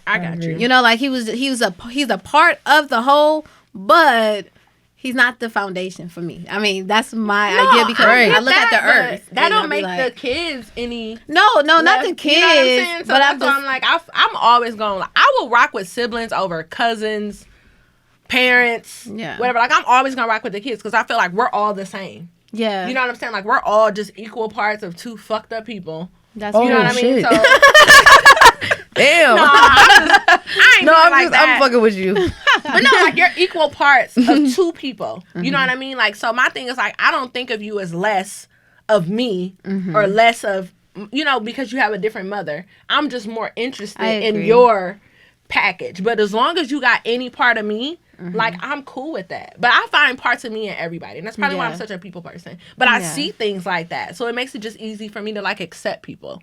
I got you. Like he's a part of the whole, but he's not the foundation for me. I mean, that's my idea, because I look at the earth. That and I'll don't be make like, the kids any No, not less, the kids. You know what I'm saying? So but that's I'm why just, I'm like, I'm always going, like, I will rock with siblings over cousins, parents, Yeah. whatever. Like, I'm always going to rock with the kids because I feel like we're all the same. yeah. You know what I'm saying? Like, we're all just equal parts of two fucked up people. That's You know Oh, what I mean? shit. So, Damn. I ain't no, being I'm like that. I'm fucking with you. But no, like you're equal parts of two people. You know what I mean? Like, so my thing is like, I don't think of you as less of me or less of, because you have a different mother. I'm just more interested in agree. your package. But as long as you got any part of me, Like, I'm cool with that. But I find parts of me in everybody. And that's probably why I'm such a people person. But I see things like that. So it makes it just easy for me to, like, accept people.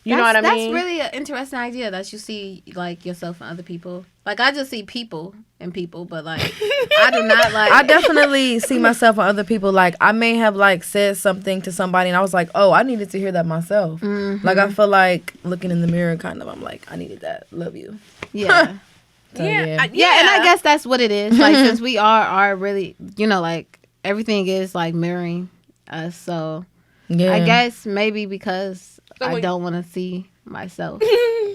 You know what I mean? That's really an interesting idea that you see, like, yourself and other people. Like, I just see people and people, but, like, I do not, like... I definitely see myself and other people. Like, I may have, like, said something to somebody, and I was like, oh, I needed to hear that myself. Like, I feel like looking in the mirror, kind of, I'm like, I needed that. Love you. Yeah. So, yeah, and I guess that's what it is. Like, since we are really, you know, like, everything is, like, mirroring us, so... Yeah. I guess maybe because I don't want to see myself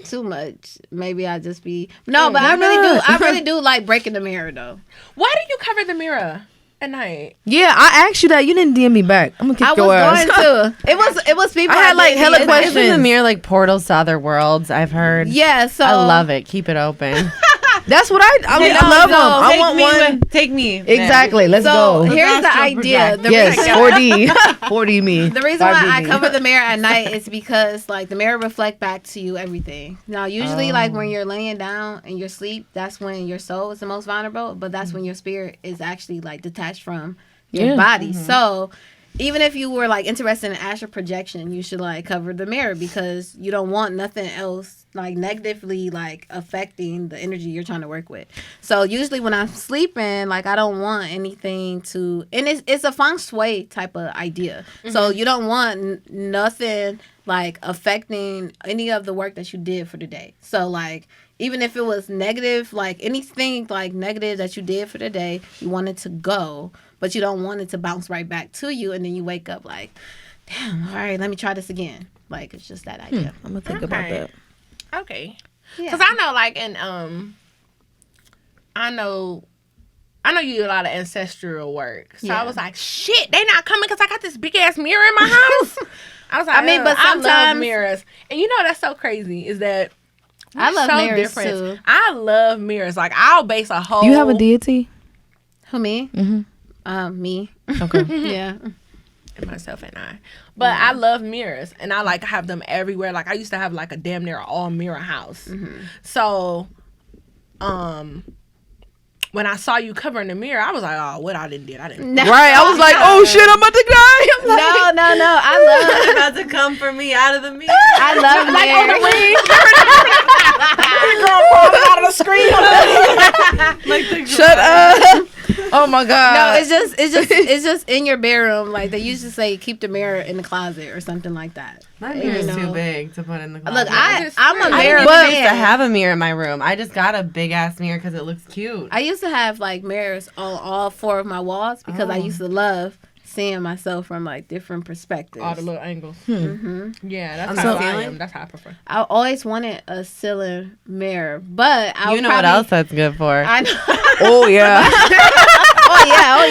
too much. Maybe I just be but I really do like breaking the mirror though. Why do you cover the mirror at night? Yeah, I asked you that. You didn't DM me back. I'm gonna kick your ass. I was going to. It was people. I had like hella questions. Isn't the mirror like portals to other worlds? I've heard. Yeah, so I love it. Keep it open. That's what I mean. I love them. I want one. Take me. Exactly. Let's go. Here's the idea. Yes, 4D. 4D me. The reason why I cover the mirror at night is because, like, the mirror reflect back to you everything. Now, usually, like, when you're laying down in your sleep, that's when your soul is the most vulnerable, but that's when your spirit is actually, like, detached from your body. So... even if you were, like, interested in astral projection, you should, like, cover the mirror because you don't want nothing else, like, negatively, like, affecting the energy you're trying to work with. So, usually when I'm sleeping, like, I don't want anything to... and it's a feng shui type of idea. So, you don't want nothing, like, affecting any of the work that you did for the day. So, like... even if it was negative, like anything like negative that you did for the day, you want it to go, but you don't want it to bounce right back to you. And then you wake up like, damn, all right, let me try this again. Like, it's just that idea. I'm going to think about that. Okay. Because I know, like, in, I know you do a lot of ancestral work. So I was like, shit, they not coming because I got this big ass mirror in my house. I was like, I mean, but sometimes I love mirrors. And you know that's so crazy is that I love mirrors too. I love mirrors. Like, I'll base a whole... You have a deity? Who, me? Me. Okay. Yeah. And myself and I. But I love mirrors. And I, like, have them everywhere. Like, I used to have, like, a damn near all mirror house. So, when I saw you covering the mirror, I was like, oh, what I didn't do. Right. I was like, oh, shit, I'm about to die. No. I love... about to come for me out of the mirror. I love like on the ring. Girl falling out of the screen. Like shut up. Oh my God. No, it's just in your bedroom. Like they used to say, keep the mirror in the closet or something like that. My mirror's too big to put in the closet. Look, I'm a mirror I fan. used to have a mirror in my room. I just got a big ass mirror because it looks cute. I used to have like mirrors on all 4 of my walls because I used to love seeing myself from like different perspectives. All the little angles. Yeah, that's how I am. That's how I prefer. I always wanted a ceiling mirror, but you know what else that's good for? I know. Oh yeah. oh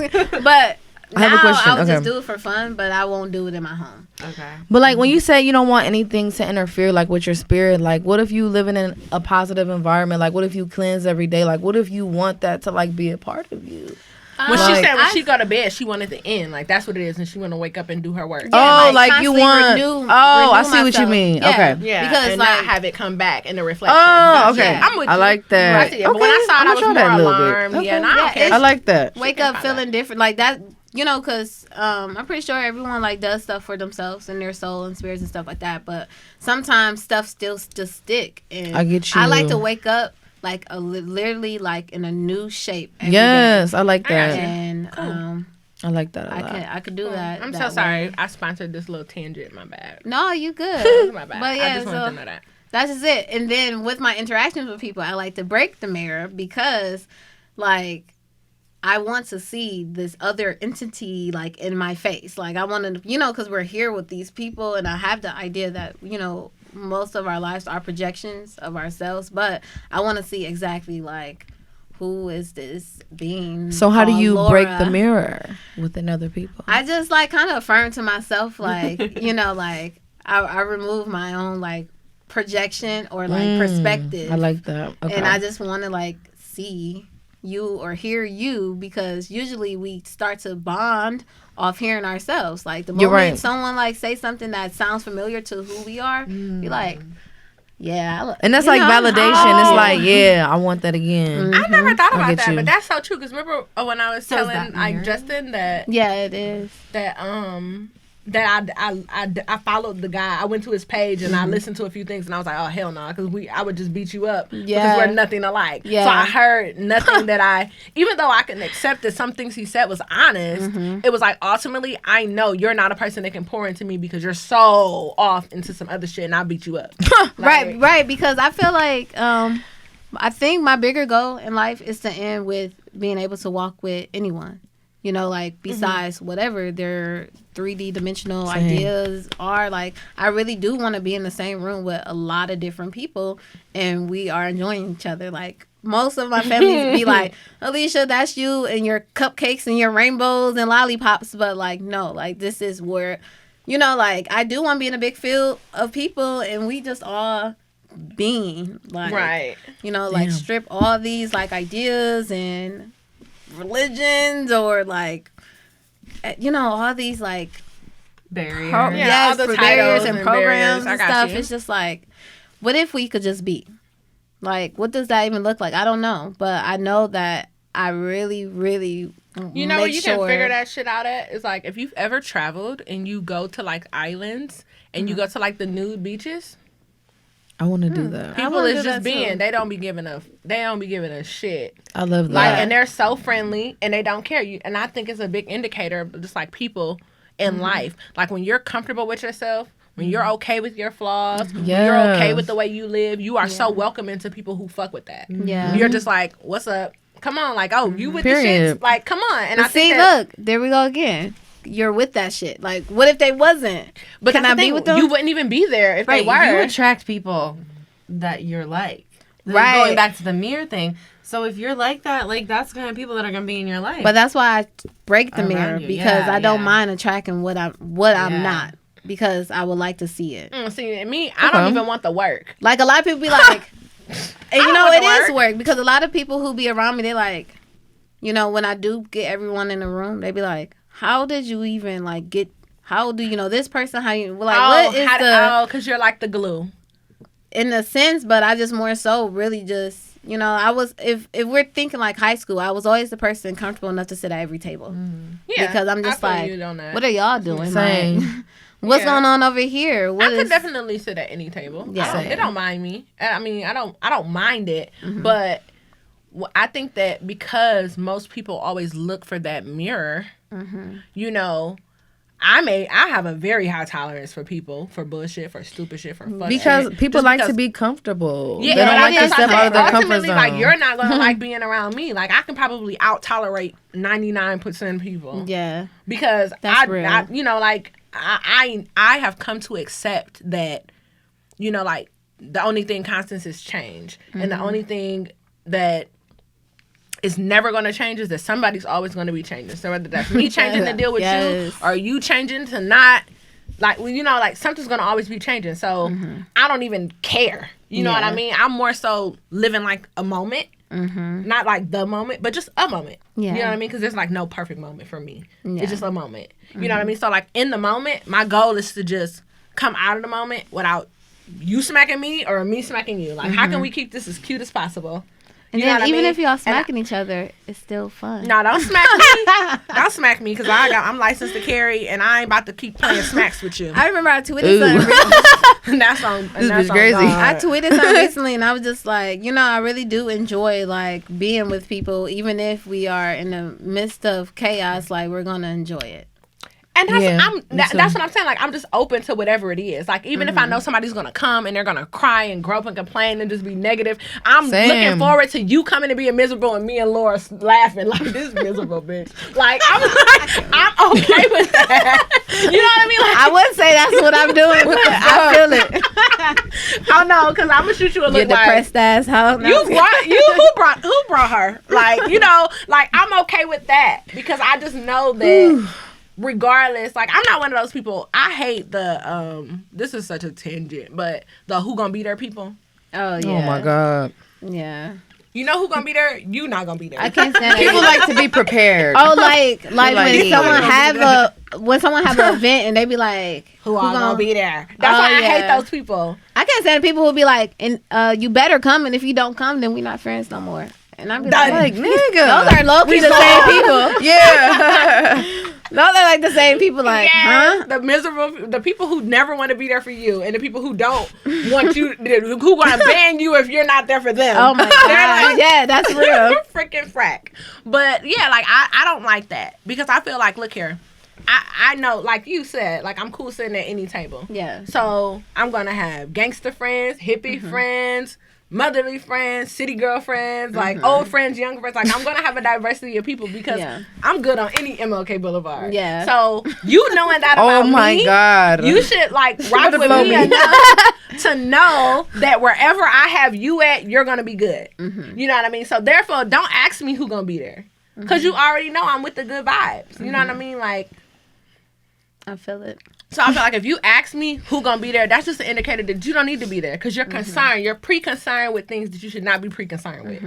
yeah. But I have a question. I'll just do it for fun, but I won't do it in my home. Okay. But like when you say you don't want anything to interfere like with your spirit, like what if you living in a positive environment? Like what if you cleanse every day? Like what if you want that to like be a part of you? When she said when she go to bed, she wanted to end. Like, that's what it is. And she want to wake up and do her work. Yeah, like you want... I see what you mean. Yeah, okay. Yeah, because and like, not have it come back in the reflection. Oh, okay. Yeah, I'm with you. I like that. But when I saw it, I was more alarmed. Okay. Yeah, and I don't care. I like that. Wake up feeling different. Like that, you know, because I'm pretty sure everyone, like, does stuff for themselves and their soul and spirits and stuff like that. But sometimes stuff still just stick. And I get you. I like to wake up like literally like in a new shape. Yes, I like that. And I like that a lot. I could do that. I'm so sorry. I sponsored this little tangent. My bad. No, you good. My bad. But yeah, I just wanted to know that. That's just it. And then with my interactions with people, I like to break the mirror because, like, I want to see this other entity, like, in my face. Like, I want to, you know, because we're here with these people, and I have the idea that, you know, most of our lives are projections of ourselves, but I want to see exactly, like, who is this being? So how do you Laura? break the mirror within other people? I just, like, kind of affirm to myself, like, you know, like, I remove my own, like, projection or, like, perspective. I like that. Okay. And I just want to, like, see you or hear you, because usually we start to bond off hearing ourselves. Like, the moment someone, like, say something that sounds familiar to who we are, be like, Yeah. And that's you like know, validation. It's like, yeah, I want that again. I never thought I about get that, you. but that's so true. Because remember when I was So is telling that like weird? Justin that Yeah, it is. that I followed the guy. I went to his page and I listened to a few things and I was like, oh hell no, because I would just beat you up because Yeah. we're nothing alike. Yeah. So I heard nothing that even though I can accept that some things he said was honest, it was like ultimately I know you're not a person that can pour into me because you're so off into some other shit and I'll beat you up. Like, Right. Because I feel like I think my bigger goal in life is to end with being able to walk with anyone. You know, like besides whatever their 3D dimensional ideas are, like I really do want to be in the same room with a lot of different people and we are enjoying each other. Like most of my family be like, Alicia, that's you and your cupcakes and your rainbows and lollipops. But like, no, like this is where, you know, like I do want to be in a big field of people and we just all being like, right. you know, like strip all these like ideas and religions or like, you know, all these like Barriers. Yeah, all the for titles barriers and and programs barriers. I and got stuff. you. It's just like, what if we could just be? Like, what does that even look like? I don't know, but I know that I really, really, You know where you can figure that shit out at? It's like if you've ever traveled and you go to like islands and you go to like the nude beaches. I want to do that. People wanna is do just that, being. too. They don't be giving a shit. I love Like, that. and they're so friendly and they don't care. And I think it's a big indicator of just like people in life. Like when you're comfortable with yourself, when you're okay with your flaws, when you're okay with the way you live, you are so welcoming to people who fuck with that. Yeah. You're just like, what's up? Come on, like, oh, you with the Period. shits? Like, come on. And But I think see, that, look, there we go again. You're with that shit. Like, what if they wasn't? but Can that's I the be thing, with them? You wouldn't even be there if Right, they were. you attract people that you're like. Right. Going back to the mirror thing. So if you're like that, like that's the kind of people that are gonna be in your life. But that's why I break the Around mirror you. because Yeah, I don't yeah. mind attracting what I'm Yeah. not because I would like to see it. See, me, I don't even want the work. Like a lot of people be like, and you don't know want it to is work because a lot of people who be around me, they like, you know, when I do get everyone in the room, they be like, how did you even like get? How do you know this person? How you like? What is because you're like the glue. in a sense? But I just more so really just. You know, I was if we're thinking like high school, I was always the person comfortable enough to sit at every table. Yeah, Because I'm just I like, feel you on that. what are y'all doing? Same. Like, what's Yeah. going on over here? What I could is definitely sit at any table. Yeah. It don't mind me. I mean, I don't mind it, but I think that because most people always look for that mirror, you know, I have a very high tolerance for people, for bullshit, for stupid shit, for fuck Because shit. people Just like because- to be comfortable. Yeah, They don't but like to that's step what I'm out of their saying. comfort Ultimately, zone. like you're not gonna like being around me. Like I can probably out tolerate 99% of people. yeah, Because That's real. I you know, like I have come to accept that, you know, like the only thing constant is change, and the only thing that is never going to change is that somebody's always going to be changing. So whether that's me changing to deal with Yes. you, or you changing to not, like, well, you know, like something's going to always be changing. So I don't even care. You know what I Yeah. mean? I'm more so living like a moment. Not like the moment, but just a moment. Yeah. You know what I mean? Because there's like no perfect moment for me. Yeah. It's just a moment. You know what I mean? So like in the moment, my goal is to just come out of the moment without you smacking me or me smacking you. Like how can we keep this as cute as possible? and You know then what I even mean? if y'all And smacking each other, it's still fun. No, don't smack me. Don't smack me because I'm licensed to carry and I ain't about to keep playing smacks with you. I remember I tweeted Ooh. something. Recently. That's on. This that's bitch on crazy. God. I tweeted something recently, and I was just like, you know, I really do enjoy like being with people, even if we are in the midst of chaos. Like we're gonna enjoy it. And that's, Yeah, me that's too. what I'm saying. Like, I'm just open to whatever it is. Like, even if I know somebody's going to come and they're going to cry and grope and complain and just be negative, I'm Same. looking forward to you coming to be miserable and me and Laura laughing like, this miserable bitch. Like, I'm okay with that. You know what I mean? Like, I would say that's what I'm doing, but I feel it. I know, because I'm going to shoot you a Your look like, depressed ass hoe. No, who brought her? Like, you know, like, I'm okay with that because I just know that regardless, like I'm not one of those people. I hate the this is such a tangent, but the who gonna be there people. Oh yeah. Oh my God. Yeah. You know who gonna be there? You not gonna be there. I can't stand People it. like to be prepared. Oh, like like, when yeah. someone have when someone have an event and they be like, who all gonna be there? That's why I hate those people. I can't stand people who be like, and you better come, and if you don't come, then we not friends no more. And I'm just like, nigga, those are low key the same people. Yeah. Those are like the same people. Like, huh? The miserable, the people who never want to be there for you, and the people who don't want you, who gonna ban you if you're not there for them. Oh my god, yeah, that's real. Freaking frack. But yeah, like I don't like that because I feel like, look here, I know, like you said, like I'm cool sitting at any table. Yeah. So I'm gonna have gangster friends, hippie friends, motherly friends, city girl friends, like old friends, young friends. Like I'm gonna have a diversity of people because I'm good on any MLK Boulevard. Yeah. So you knowing that about me, oh my God, you should like rock with me enough to know that wherever I have you at, you're gonna be good. You know what I mean? So therefore, don't ask me who gonna be there because you already know I'm with the good vibes. You know what I mean? Like, I feel it. so I feel like if you ask me who gonna be there, that's just an indicator that you don't need to be there because you're concerned. You're pre-concerned with things that you should not be pre-concerned with.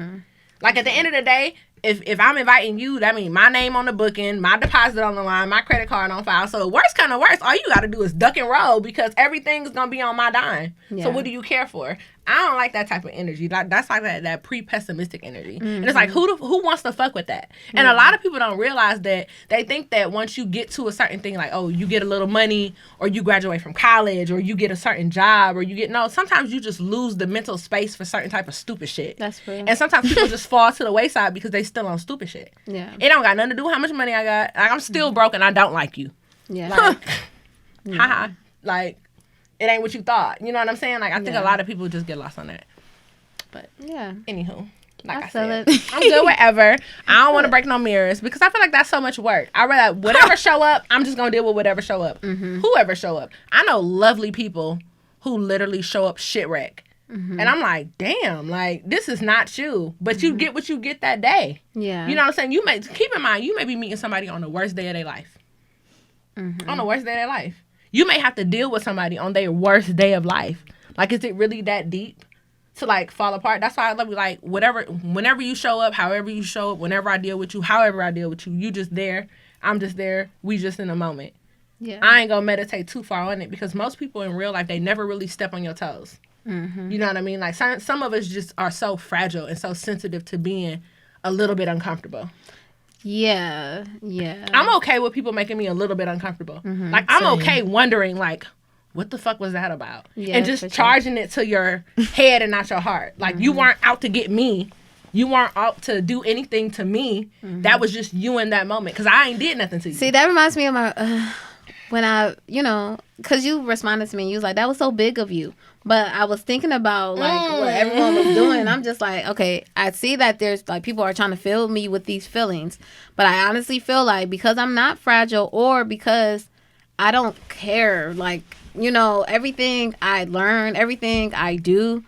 Like at the end of the day, if I'm inviting you, that means my name on the booking, my deposit on the line, my credit card on file. So worst kind of worst, all you got to do is duck and roll because everything's gonna be on my dime. Yeah. So what do you care for? I don't like that type of energy. Like that's like that pre-pessimistic energy. And it's like who wants to fuck with that? And a lot of people don't realize that. They think that once you get to a certain thing, like you get a little money, or you graduate from college, or you get a certain job, or sometimes you just lose the mental space for certain type of stupid shit. That's real. And sometimes people just fall to the wayside because they still on stupid shit. Yeah. It don't got nothing to do with how much money I got. Like I'm still broke and I don't like you. Yeah. Like, haha. Like, it ain't what you thought. You know what I'm saying? Like, I think a lot of people just get lost on that. But, yeah. Anywho, like I feel said, it. I'm good wherever. I don't want to break no mirrors because I feel like that's so much work. I rather whatever show up, I'm just going to deal with whatever show up. Whoever show up. I know lovely people who literally show up shit wreck. And I'm like, damn, like, this is not you. But you get what you get that day. Yeah. You know what I'm saying? Keep in mind, you may be meeting somebody on the worst day of their life. On the worst day of their life. You may have to deal with somebody on their worst day of life. Like, is it really that deep to, like, fall apart? That's why I love you. Like, whenever you show up, however you show up, whenever I deal with you, however I deal with you, you just there. I'm just there. We just in a moment. Yeah. I ain't gonna meditate too far on it because most people in real life, they never really step on your toes. You know what I mean? Like, some of us just are so fragile and so sensitive to being a little bit uncomfortable. Yeah. Yeah. I'm okay with people making me a little bit uncomfortable. Like, I'm okay wondering, like, what the fuck was that about? Yeah, and just charging it to your head and not your heart. Like, you weren't out to get me. You weren't out to do anything to me. That was just you in that moment because I ain't did nothing to you. See, that reminds me of my... when I, because you responded to me and you was like, that was so big of you. But I was thinking about, like, what everyone was doing. And I'm just like, okay, I see that there's, like, people are trying to fill me with these feelings. But I honestly feel like because I'm not fragile or because I don't care, like, everything I learn, everything I do,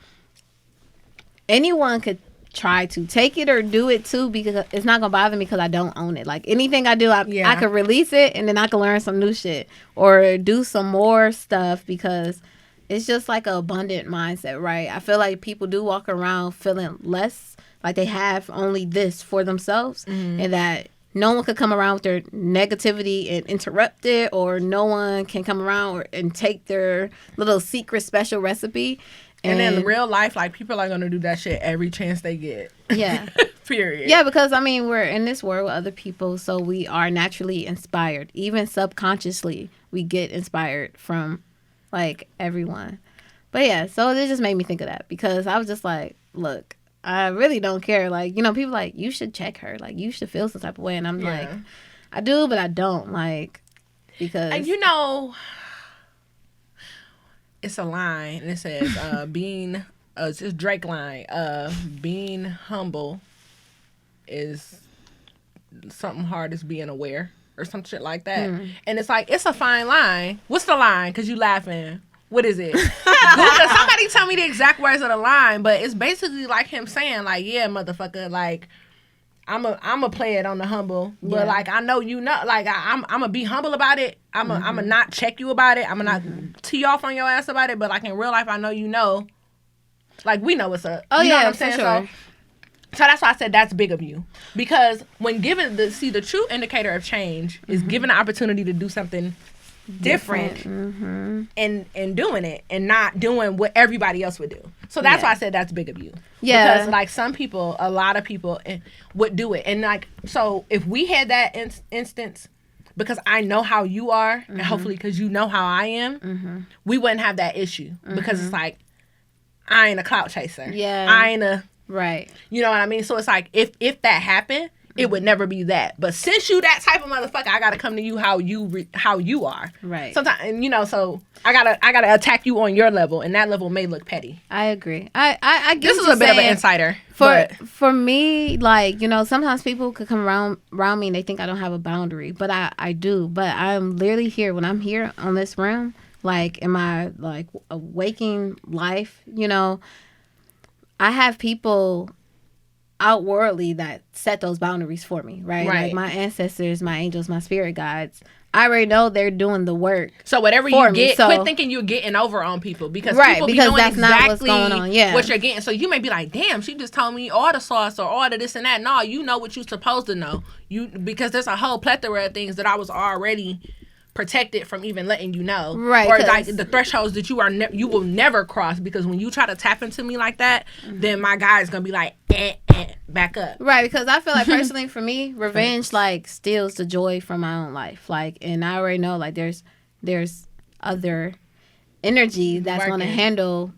anyone could try to take it or do it too because it's not gonna bother me because I don't own it. Like anything I do, I could release it and then I can learn some new shit or do some more stuff because it's just like an abundant mindset, right? I feel like people do walk around feeling less, like they have only this for themselves and that no one could come around with their negativity and interrupt it, or no one can come around and take their little secret special recipe. And then in real life, like, people are going to do that shit every chance they get. Yeah. Period. Yeah, because, we're in this world with other people, so we are naturally inspired. Even subconsciously, we get inspired from, like, everyone. But, yeah, so it just made me think of that because I was just like, look, I really don't care. Like, people like, you should check her. Like, you should feel some type of way. And I'm like, I do, but I don't. Like, because... And it's a line, and it says, it's just Drake line, being humble is something hard as being aware, or some shit like that. And it's like, it's a fine line. What's the line? Because you laughing. What is it? Somebody tell me the exact words of the line, but it's basically like him saying, like, yeah, motherfucker, like, I'm a play it on the humble, but like I know like I'm gonna be humble about it. I'm gonna not check you about it. I'm gonna not tee off on your ass about it. But like in real life, I know like we know what's up. Oh, you know yeah, what I'm saying? for sure. So So that's why I said that's big of you. Because when given the true indicator of change is given the opportunity to do something different and doing it and not doing what everybody else would do. So that's why I said that's big of you. Yeah. Because like some people, a lot of people would do it. And like, so if we had that instance, because I know how you are, and hopefully because you know how I am, we wouldn't have that issue. Because it's like, I ain't a clout chaser. Yeah. I ain't a... Right. You know what I mean? So it's like, if that happened, it would never be that. But since you that type of motherfucker, I gotta come to you how you are. Right. Sometimes, and you know, so I gotta attack you on your level, and that level may look petty. I agree. I get This what is you're a bit of an saying. insider. For me, like, you know, sometimes people could come around me and they think I don't have a boundary, but I do. But I'm literally here when I'm here on this realm, like in my like a waking life, you know, I have people outwardly that set those boundaries for me, right? Like my ancestors, my angels, my spirit guides. I already know they're doing the work. So whatever for you me, get, so, quit thinking you're getting over on people because right, people be because knowing that's exactly not what's going on. Yeah. what you're getting. So you may be like, damn, she just told me all the sauce or all the this and that. No, you know what you're supposed to know. Because there's a whole plethora of things that I was already protected from even letting you know, right? Or like the thresholds that you will never cross, because when you try to tap into me like that, then my guy is gonna be like, back up, right? Because I feel like personally for me, revenge like steals the joy from my own life, like, and I already know like there's other energy that's gonna handle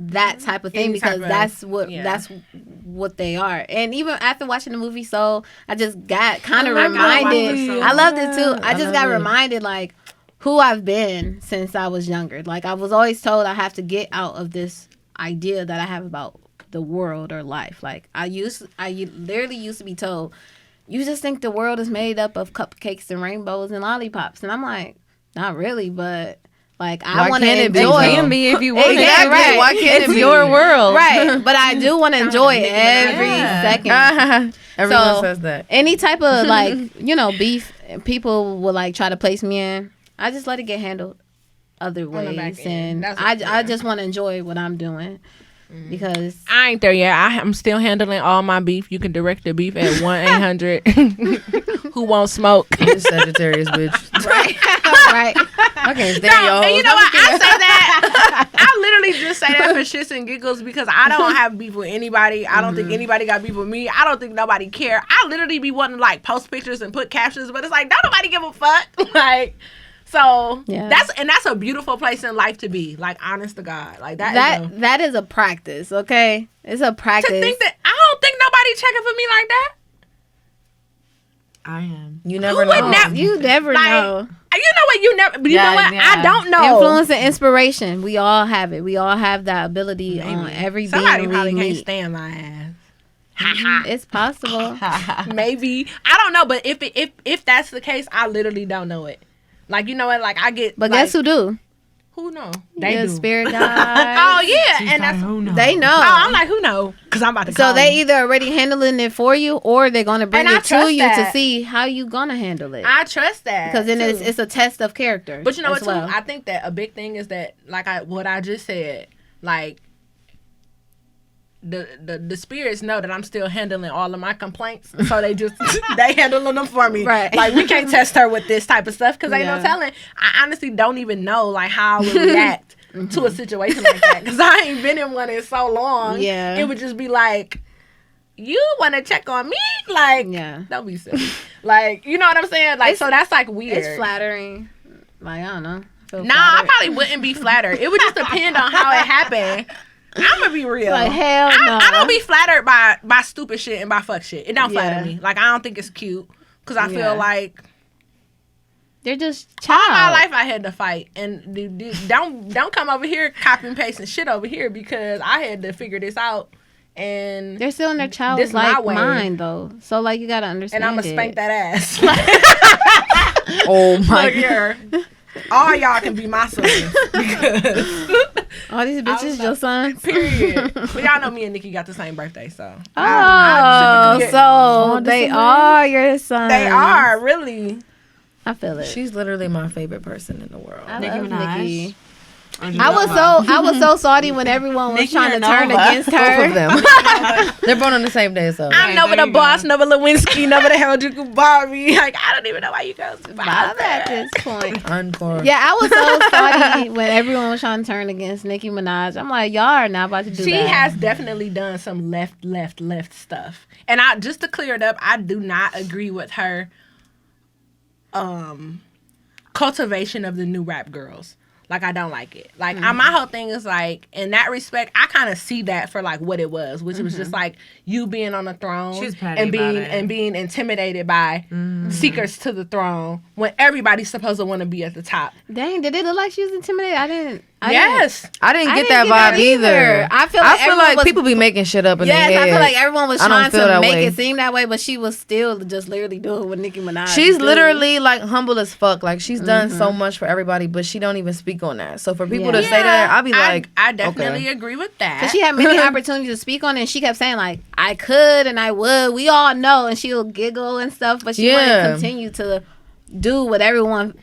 that type of thing, because that's what they are. And even after watching the movie Soul, I just got kind of reminded. I loved it too. I just got reminded like who I've been since I was younger. Like I was always told I have to get out of this idea that I have about the world or life. Like I literally used to be told, you just think the world is made up of cupcakes and rainbows and lollipops, and I'm like, not really, but like I want to enjoy. It can be if you want it. Exactly. Right. Why can't it be your world? Right. But I do want to enjoy every second. Everyone says that. Any type of like, you know, beef people will like try to place me in. I just let it get handled other ways, and I just want to enjoy what I'm doing. Because I ain't there yet. I'm still handling all my beef. You can direct the beef at 1-800 who won't smoke. This Sagittarius bitch. Right. I can't stand y'all. And you know what? I say that. I literally just say that for shits and giggles because I don't have beef with anybody. I don't think anybody got beef with me. I don't think nobody care. I literally be wanting to like post pictures and put captions, but it's like don't nobody give a fuck. Like. So that's a beautiful place in life to be, like honest to God, like that is a practice, okay? It's a practice. To think that I don't think nobody checking for me like that. I am. You never know. You never know. You know what? You never. But you know what? Yeah. I don't know. Influence and inspiration. We all have it. We all have that ability on every being Somebody we probably meet. can't stand my ass. It's possible. Maybe I don't know, but if that's the case, I literally don't know it. Like, you know what? Like, I get... But like, guess who do? Who know? They do. Spirit guides. Oh, yeah. And that's... Who knows? They know. Oh, I'm like, who know? Because I'm about to call So they you. either already handling it for you, or they're going to bring And it to you that. to see how you going to handle it. I trust that. Because then too. it's a test of character. But you know what, well. too? I think that a big thing is that, like what I just said, like, the spirits know that I'm still handling all of my complaints, so they handling them for me. Right. Like we can't test her with this type of stuff because ain't no telling. I honestly don't even know like how I would react to a situation like that because I ain't been in one in so long. Yeah. It would just be like, you want to check on me? Like, don't be silly. Like, you know what I'm saying? Like, so that's like weird. It's flattering. Like, I don't know. I probably wouldn't be flattered. It would just depend on how it happened. I'm gonna be real. Like, hell no. I don't be flattered by stupid shit and by fuck shit. It don't flatter me. Like, I don't think it's cute because I feel like they're just child. All my life I had to fight, and don't come over here copy and pasting shit over here because I had to figure this out. And they're still in their childlike mind though, so like you gotta understand. And I'm gonna spank that ass. Oh my God. All y'all can be my sons because all these bitches your sons. Period. But y'all know me and Nicki got the same birthday, so. So they are your sons. They are, really. I feel it. She's literally my favorite person in the world. I love Nicki. I was so salty when everyone was Nicki trying to or turn Nova? against Both her. of them. They're born on the same day, so. I'm Nova there the you boss, go. Nova Lewinsky, Nova the Harajuku Barbie. Like, I don't even know why you girls Bob at this point. Encore. Yeah, I was so salty when everyone was trying to turn against Nicki Minaj. I'm like, y'all are not about to do She that. has definitely done some left stuff. And I just to clear it up, I do not agree with her cultivation of the new rap girls. Like, I don't like it. Like, my whole thing is, like, in that respect, I kind of see that for, like, what it was, which was just, like, you being on the throne She was petty and being about it. and being intimidated by seekers to the throne when everybody's supposed to want to be at the top. Dang, did it look like she was intimidated? I didn't Yes. I didn't I get didn't that get that vibe either. I feel like everyone was- people be making shit up in Yes, their head. I feel like everyone was I don't trying feel to that make way. it seem that way, but she was still just literally doing what Nicki Minaj She's do. literally like humble as fuck. Like she's done so much for everybody, but she don't even speak on that. So for people to say that, I'll be like, I definitely okay. agree with that. Because she had many opportunities to speak on it, and she kept saying, like, I could and I would. We all know. And she'll giggle and stuff, but she wouldn't continue to do what everyone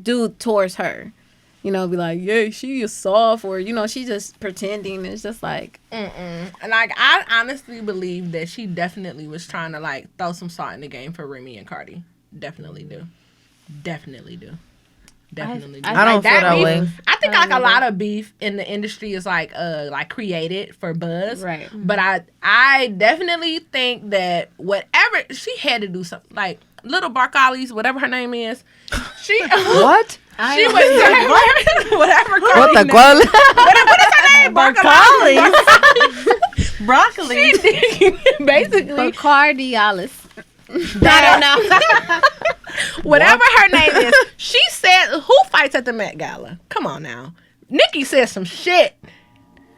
do towards her. You know, be like, yeah, she is soft, or, you know, she just pretending. It's just like... And like, I honestly believe that she definitely was trying to, like, throw some salt in the game for Remy and Cardi. Definitely do. Definitely do. Definitely do. I don't feel that beef, way. I think like a lot of beef in the industry is like created for buzz. Right. But I definitely think that whatever she had to do something, like Little Barkalis, whatever her name is. She What? She was whatever. What the What is her name? Broccoli. Basically, Cardialis. I don't know. whatever her name is. She said, "Who fights at the Met Gala?" Come on now. Nicki said some shit.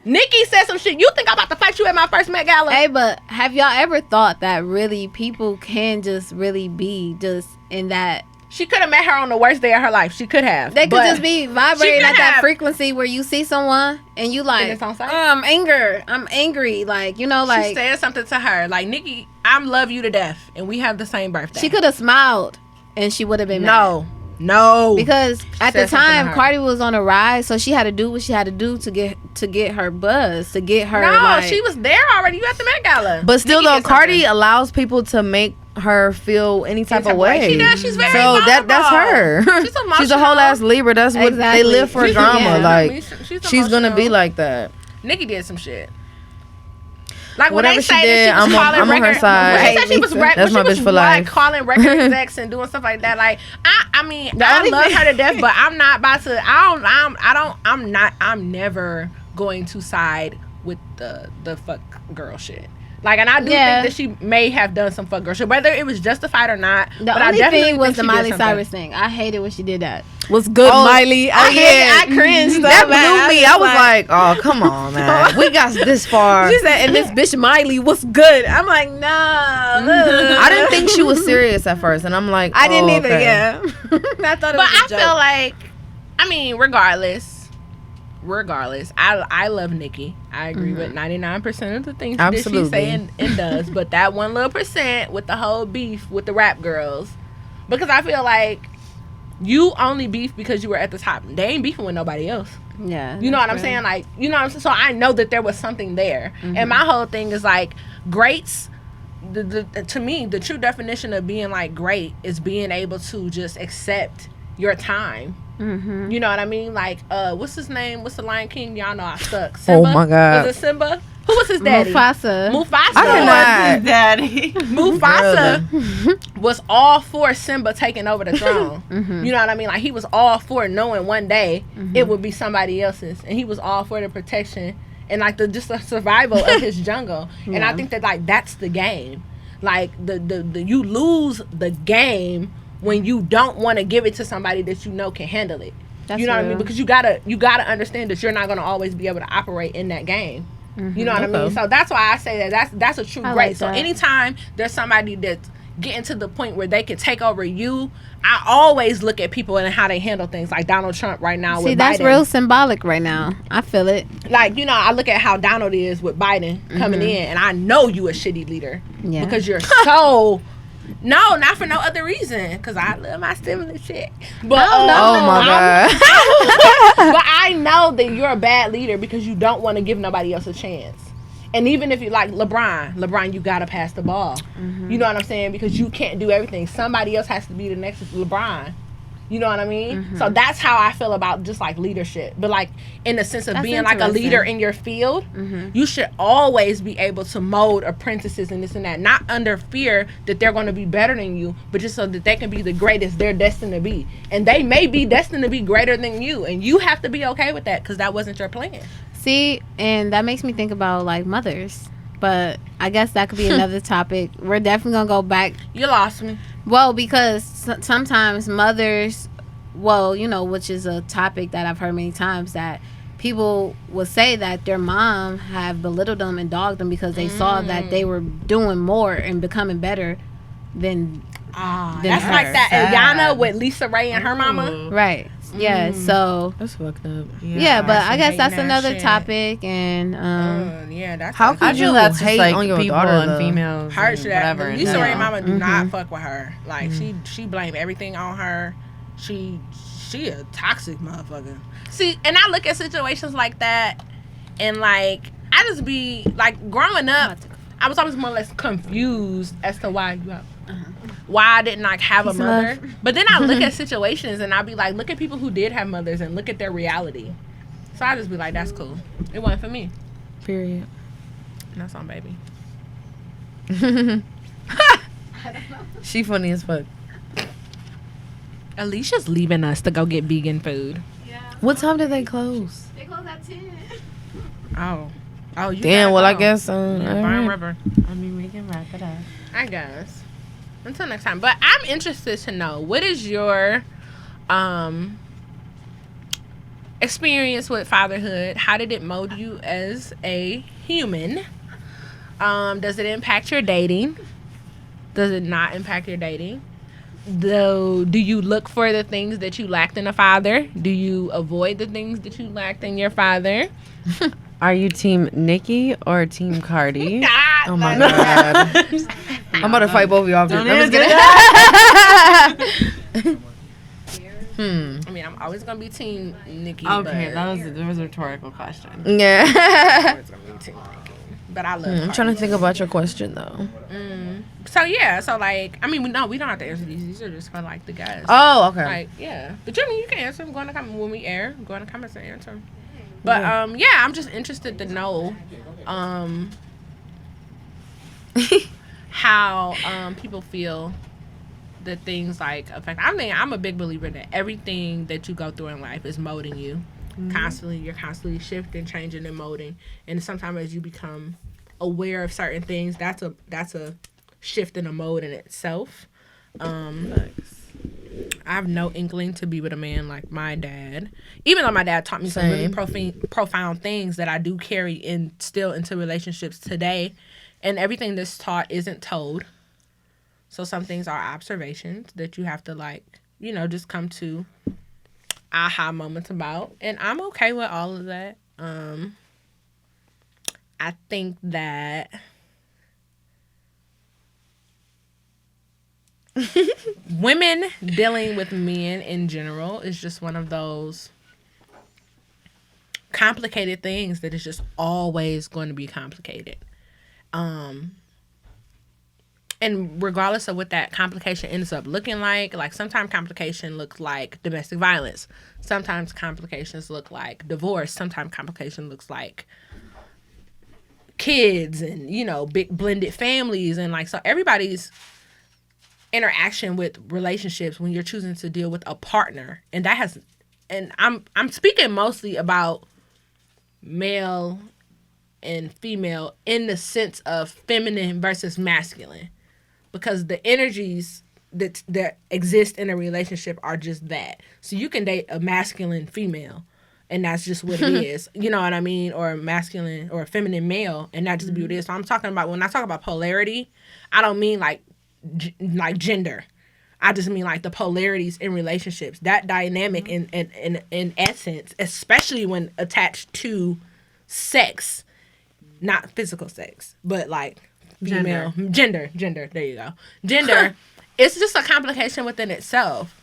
Nicki said some shit. You think I'm about to fight you at my first Met Gala? Hey, but have y'all ever thought that really people can just really be just in that? She could have met her on the worst day of her life. She could have. They could But just be vibrating could at that have. frequency where you see someone and you like, it's on site? I'm angry. Like, you know, She like said something to her. Like, Nicki, I love you to death. And we have the same birthday. she could have smiled and she would have been mad. No. Because at the Said something to time, her. Cardi was on a rise, so she had to do what she had to do to get her buzz, to get her. No, like, she was there already. You at the Met Gala. But still, Nicki though, did Cardi something. allows people to make her feel any type of way. She does. She's very so that's her. She's She's a whole emotional. ass Libra. That's what Exactly. they live for. She's- Drama. yeah. Like she's gonna emotional. be like that. Nicki did some shit. Like when Whatever they she say did, that she was I'm calling on her record, side. when she said she was That's my bitch for life. calling record execs and doing stuff like that. Like I mean, I only love thing- her to death, but I'm not about to. I'm never going to side with the fuck girl shit. Like, and I do Yeah. think that she may have done some fuck girl shit, whether it was justified or not. The but I only definitely thing was think the she did Miley something. Cyrus thing. I hated when she did that. Was good, Miley. Oh yeah, I cringed. that blew me. I was like, oh come on, man. We got this far. She said, and this bitch Miley, what's good? I'm like, no. I didn't think she was serious at first, and I'm like, I didn't either. okay. Yeah, I thought it But was a I joke. feel like, I mean, regardless, I love Nicki. I agree with 99% of the things that she Absolutely. say and does. But that one little percent with the whole beef with the rap girls, because I feel like you only beef because you were at the top. They ain't beefing with nobody else. Yeah, You know what I'm that's saying? Like, you know what I'm saying? So I know that there was something there. And my whole thing is like, greats, to me, the true definition of being like great is being able to just accept your time. You know what I mean? Like, what's his name? What's the Lion King? Y'all know I suck. Simba? my God. Was it Simba? Who was his daddy? Mufasa. Mufasa. I cannot. Daddy. Mufasa was all for Simba taking over the throne. You know what I mean? Like, he was all for knowing one day it would be somebody else's, and he was all for the protection and like the survival of his jungle. And I think that like that's the game. Like the you lose the game when you don't want to give it to somebody that you know can handle it. That's you know what I real. mean? Because you gotta understand that you're not gonna always be able to operate in that game. You know what I mean? So that's why I say that's a true I great. like So that. anytime there's somebody that's getting to the point where they can take over you, I always look at people and how they handle things. Like Donald Trump right now See, with that's Biden. real symbolic right now. I feel it. Like, you know, I look at how Donald is with Biden coming in, and I know you a shitty leader Yeah. because you're so No, not for no other reason. Because I love my stimulus check. But, Oh my God. but I know that you're a bad leader because you don't want to give nobody else a chance. And even if you like LeBron, you got to pass the ball. You know what I'm saying? Because you can't do everything. Somebody else has to be the next LeBron. You know what I mean? So that's how I feel about just like leadership. But like in the sense of being like a leader in your field, you should always be able to mold apprentices and this and that. Not under fear that they're going to be better than you, but just so that they can be the greatest they're destined to be. And they may be destined to be greater than you. And you have to be okay with that because that wasn't your plan. See, and that makes me think about like mothers. But I guess that could be another topic. We're definitely going to go back. You lost me. Well, because sometimes mothers, well, you know, which is a topic that I've heard many times, that people will say that their mom have belittled them and dogged them because they saw that they were doing more and becoming better than That's her. like that Ilyana with Lisa Ray and her mama. Right. Yeah, so That's fucked up. yeah, but I guess hating that's that another shit. topic, and Yeah, that's How like- could I you feel that's hate just like on your people daughter, and though? females her and shit. whatever. in Lisa Ray general. mama do not fuck with her. Like she blame everything on her. She a toxic motherfucker. See, and I look at situations like that, and like I just be like growing up, I was always more or less confused as to why why I didn't like have a mother. But then I look at situations and I be like, look at people who did have mothers and look at their reality. So I just be like, that's cool. It wasn't for me. Period. That's on baby. She funny as fuck. Alicia's leaving us to go get vegan food. What time did they close? they close at 10. Oh, you Damn, gotta well, I go. guess. Burn River. I mean, we can wrap it up. I guess. Until next time. But I'm interested to know, what is your experience with fatherhood? How did it mold you as a human? Does it impact your dating? Does it not impact your dating? Do you look for the things that you lacked in a father? Do you avoid the things that you lacked in your father? Are you Team Nicki or Team Cardi? Oh my God. I'm about to fight both of y'all. Don't I'm just even kidding. I mean, I'm always gonna be Team Nicki. Okay, but that was a rhetorical question. Yeah. always gonna be Team Nicki. But I love. I'm trying to think about your question, though. So yeah, so like, I mean, we don't have to answer these. These are just for like the guys. Oh, okay. Like, yeah. But Jimmy, you can answer them. Go in the comment when we air. Go in the comments and answer them. But yeah, I'm just interested to know how people feel that things like affect. I mean, I'm a big believer that everything that you go through in life is molding you. Constantly, you're constantly shifting, changing, and molding. And sometimes as you become aware of certain things, that's a shift in a mode in itself. I have no inkling to be with a man like my dad, even though my dad taught me some really profound things that I do carry in still into relationships today. And everything that's taught isn't told. So some things are observations that you have to, like, you know, just come to aha moments about. And I'm okay with all of that. I think that women dealing with men in general is just one of those complicated things that is just always going to be complicated. And regardless of what that complication ends up looking like sometimes complication looks like domestic violence. Sometimes complications look like divorce. Sometimes complication looks like kids and, you know, big blended families. And like, so everybody's interaction with relationships when you're choosing to deal with a partner, and that has, and I'm speaking mostly about male and female in the sense of feminine versus masculine, because the energies that exist in a relationship are just that. So you can date a masculine female, and that's just what it is. You know what I mean? Or a masculine or a feminine male, and that just be what it is. So I'm talking about, when I talk about polarity, I don't mean like gender. I just mean like the polarities in relationships. That dynamic in essence, especially when attached to sex, not physical sex, but like female. Gender. There you go. Gender. It's just a complication within itself.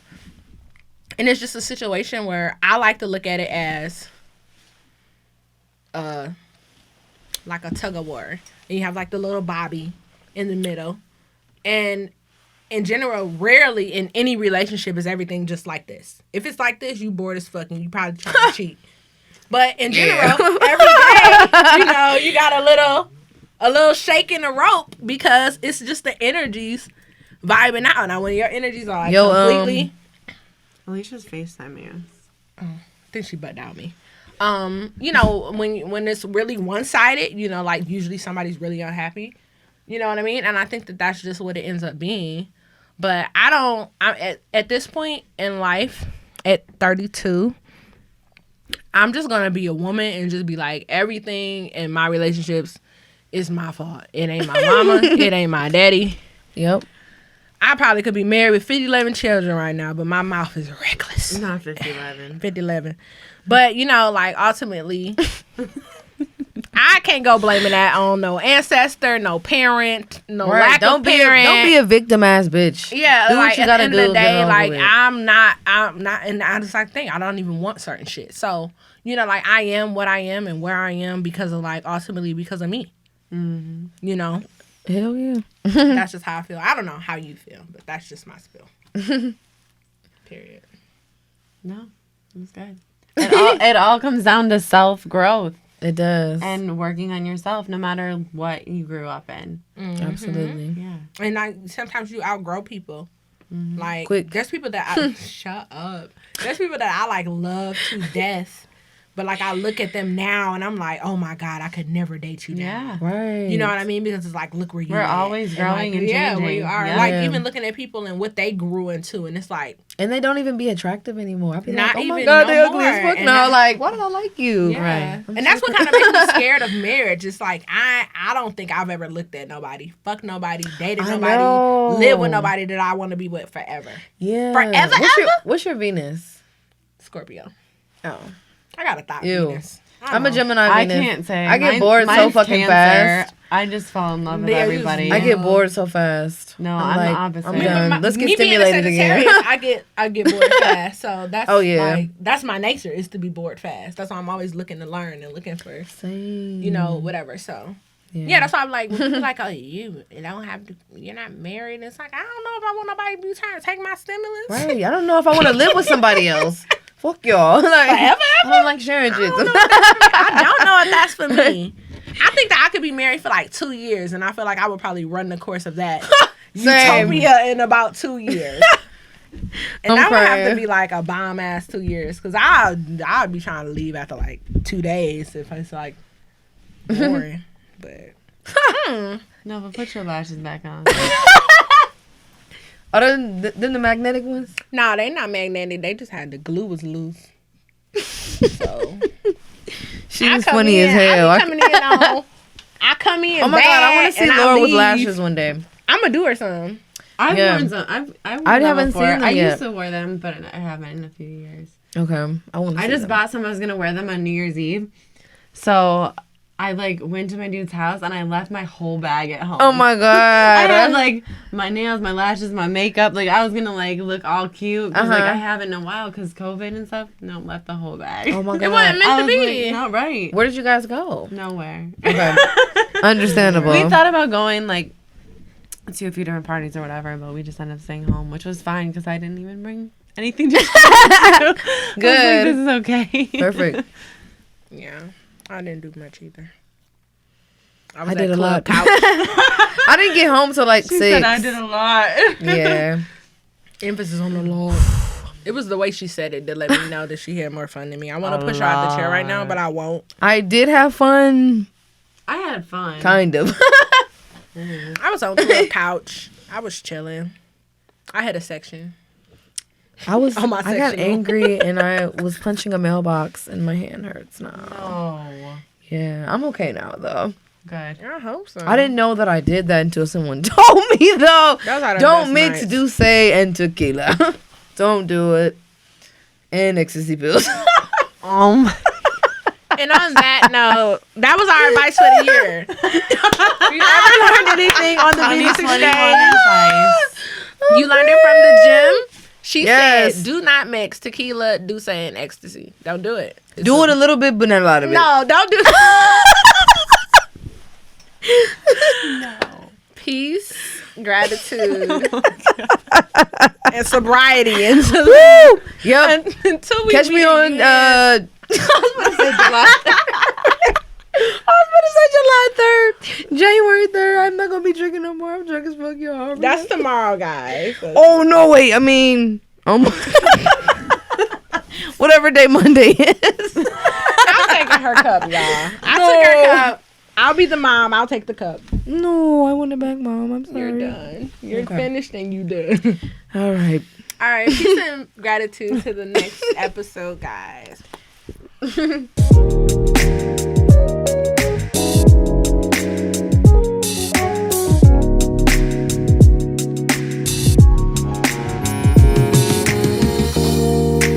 And it's just a situation where I like to look at it as like a tug of war. And you have like the little Bobby in the middle. And in general, rarely in any relationship is everything just like this. If it's like this, you bored as fuck and you probably trying to cheat. But in general, every day, you got a little shake in the rope because it's just the energies vibing out. Now, when your energies are like completely... Alicia's FaceTiming us. I think she butt down me. When it's really one-sided, like usually somebody's really unhappy. You know what I mean? And I think that that's just what it ends up being. But I'm at this point in life, at 32, I'm just going to be a woman and just be like, everything in my relationships is my fault. It ain't my mama. It ain't my daddy. Yep. I probably could be married with 50-11 children right now, but my mouth is reckless. Not 50-11. 50-11. But, ultimately, I can't go blaming that on no ancestor, no parent, no lack of parent. Don't be a victim ass bitch. Yeah, do like what you at gotta the end do. of the day, like it. I'm not, and I just think I don't even want certain shit. So, like I am what I am and where I am because of ultimately because of me. Mm-hmm. Hell yeah. That's just how I feel. I don't know how you feel, but that's just my spill. Period. No, it's good. It all comes down to self-growth. It does. And working on yourself, no matter what you grew up in. Mm-hmm. Absolutely. Yeah. And sometimes you outgrow people. Mm-hmm. Like, Quick. there's people that shut up. There's people that I love to death. But I look at them now and I'm like, oh my God, I could never date you now. Yeah. Right. You know what I mean? Because it's look where you We're at. always growing and yeah, changing. where you are. Yeah. Even looking at people and what they grew into. And it's like. And they don't even be attractive anymore. I be Not like, oh my even God, no they're ugly as more. fuck And now. Why did I like you? Yeah. Right. And that's what kind of makes me scared of marriage. It's I don't think I've ever looked at nobody, fuck nobody, dated nobody, live with nobody that I want to be with forever. Yeah. Forever, What's your Venus? Scorpio. Oh. I got a thought Ew. Venus. I'm a Gemini I Venus. can't say. I get bored so fucking fast. I just fall in love with They're everybody. just- I get bored so fast. No, I'm the opposite. I'm done. Let's get me being a stimulated again. Sagittarius, I get bored fast. So that's Oh, yeah. that's my nature is to be bored fast. That's why I'm always looking to learn and looking for Same. whatever. So yeah, that's why I'm like when people like, oh, you don't have to, you're not married. It's like I don't know if I want nobody to be trying to take my stimulus. Right. I don't know if I want to live with somebody else. Fuck y'all. Forever? I don't like sharing shit. I don't know if that's for me. I think that I could be married for 2 years, and I feel like I would probably run the course of that Same. utopia in about 2 years. And I'm that would have to crying. be a bomb ass 2 years, because I'd be trying to leave after 2 days if it's boring. But No, but put your lashes back on. Other than the magnetic ones? no, they not magnetic. They just had the glue was loose. So She I was come funny in, as hell. I be coming in on. I come in. Oh my God, I want to see bad, and Laura with leave. lashes one day. I'm gonna do her some. I've Yeah. worn some. I haven't seen them I yet. used to wear them, but I haven't in a few years. Okay. I want to I just bought some. I was gonna wear them on New Year's Eve, so I went to my dude's house and I left my whole bag at home. Oh my I God. had my nails, my lashes, my makeup. I was gonna look all cute because Uh-huh. I haven't in a while because COVID and stuff. No, left the whole bag. Oh my God. It wasn't meant I to was be. not right. Where did you guys go? Nowhere. Okay. Understandable. We thought about going to a few different parties or whatever, but we just ended up staying home, which was fine because I didn't even bring anything to do. Good. This is okay. Perfect. Yeah, I didn't do much either. I did a at lot. Club Couch. I didn't get home till She 6. said I did a lot. Yeah. Emphasis on the Lord. It was the way she said it that let me know that she had more fun than me. I want to push her out the chair right now, but I won't. I did have fun. I had fun. Kind of. I was on Club Couch. I was chilling. I had a section. I got Homosexual. angry and I was punching a mailbox and my hand hurts now. Oh, Yeah, I'm okay now though. good. I hope so. I didn't know that I did that until someone told me though. Those are the Don't best mix nights. Douce and tequila. Don't do it. And ecstasy pills. And And on that note, that was our advice for the year. If you ever learned anything on the Venus Exchange, you learned it from the gym. She said, do not mix tequila, Douce, and ecstasy. Don't do it. Do it a little bit, but not a lot of it. No, don't do No. Peace, gratitude, and sobriety. Until Yep. until we catch me on. I was going to say July 3rd. January 3rd. I'm not gonna be drinking no more. I'm drunk as fuck, y'all. That's tomorrow, guys. Oh no! Wait. I mean, whatever day Monday is. I'm taking her cup, y'all. I took her cup. I'll be the mom. I'll take the cup. No, I want it back, Mom. I'm sorry. You're done. You're finished and you done. All right. All right. Peace and gratitude to the next episode, guys.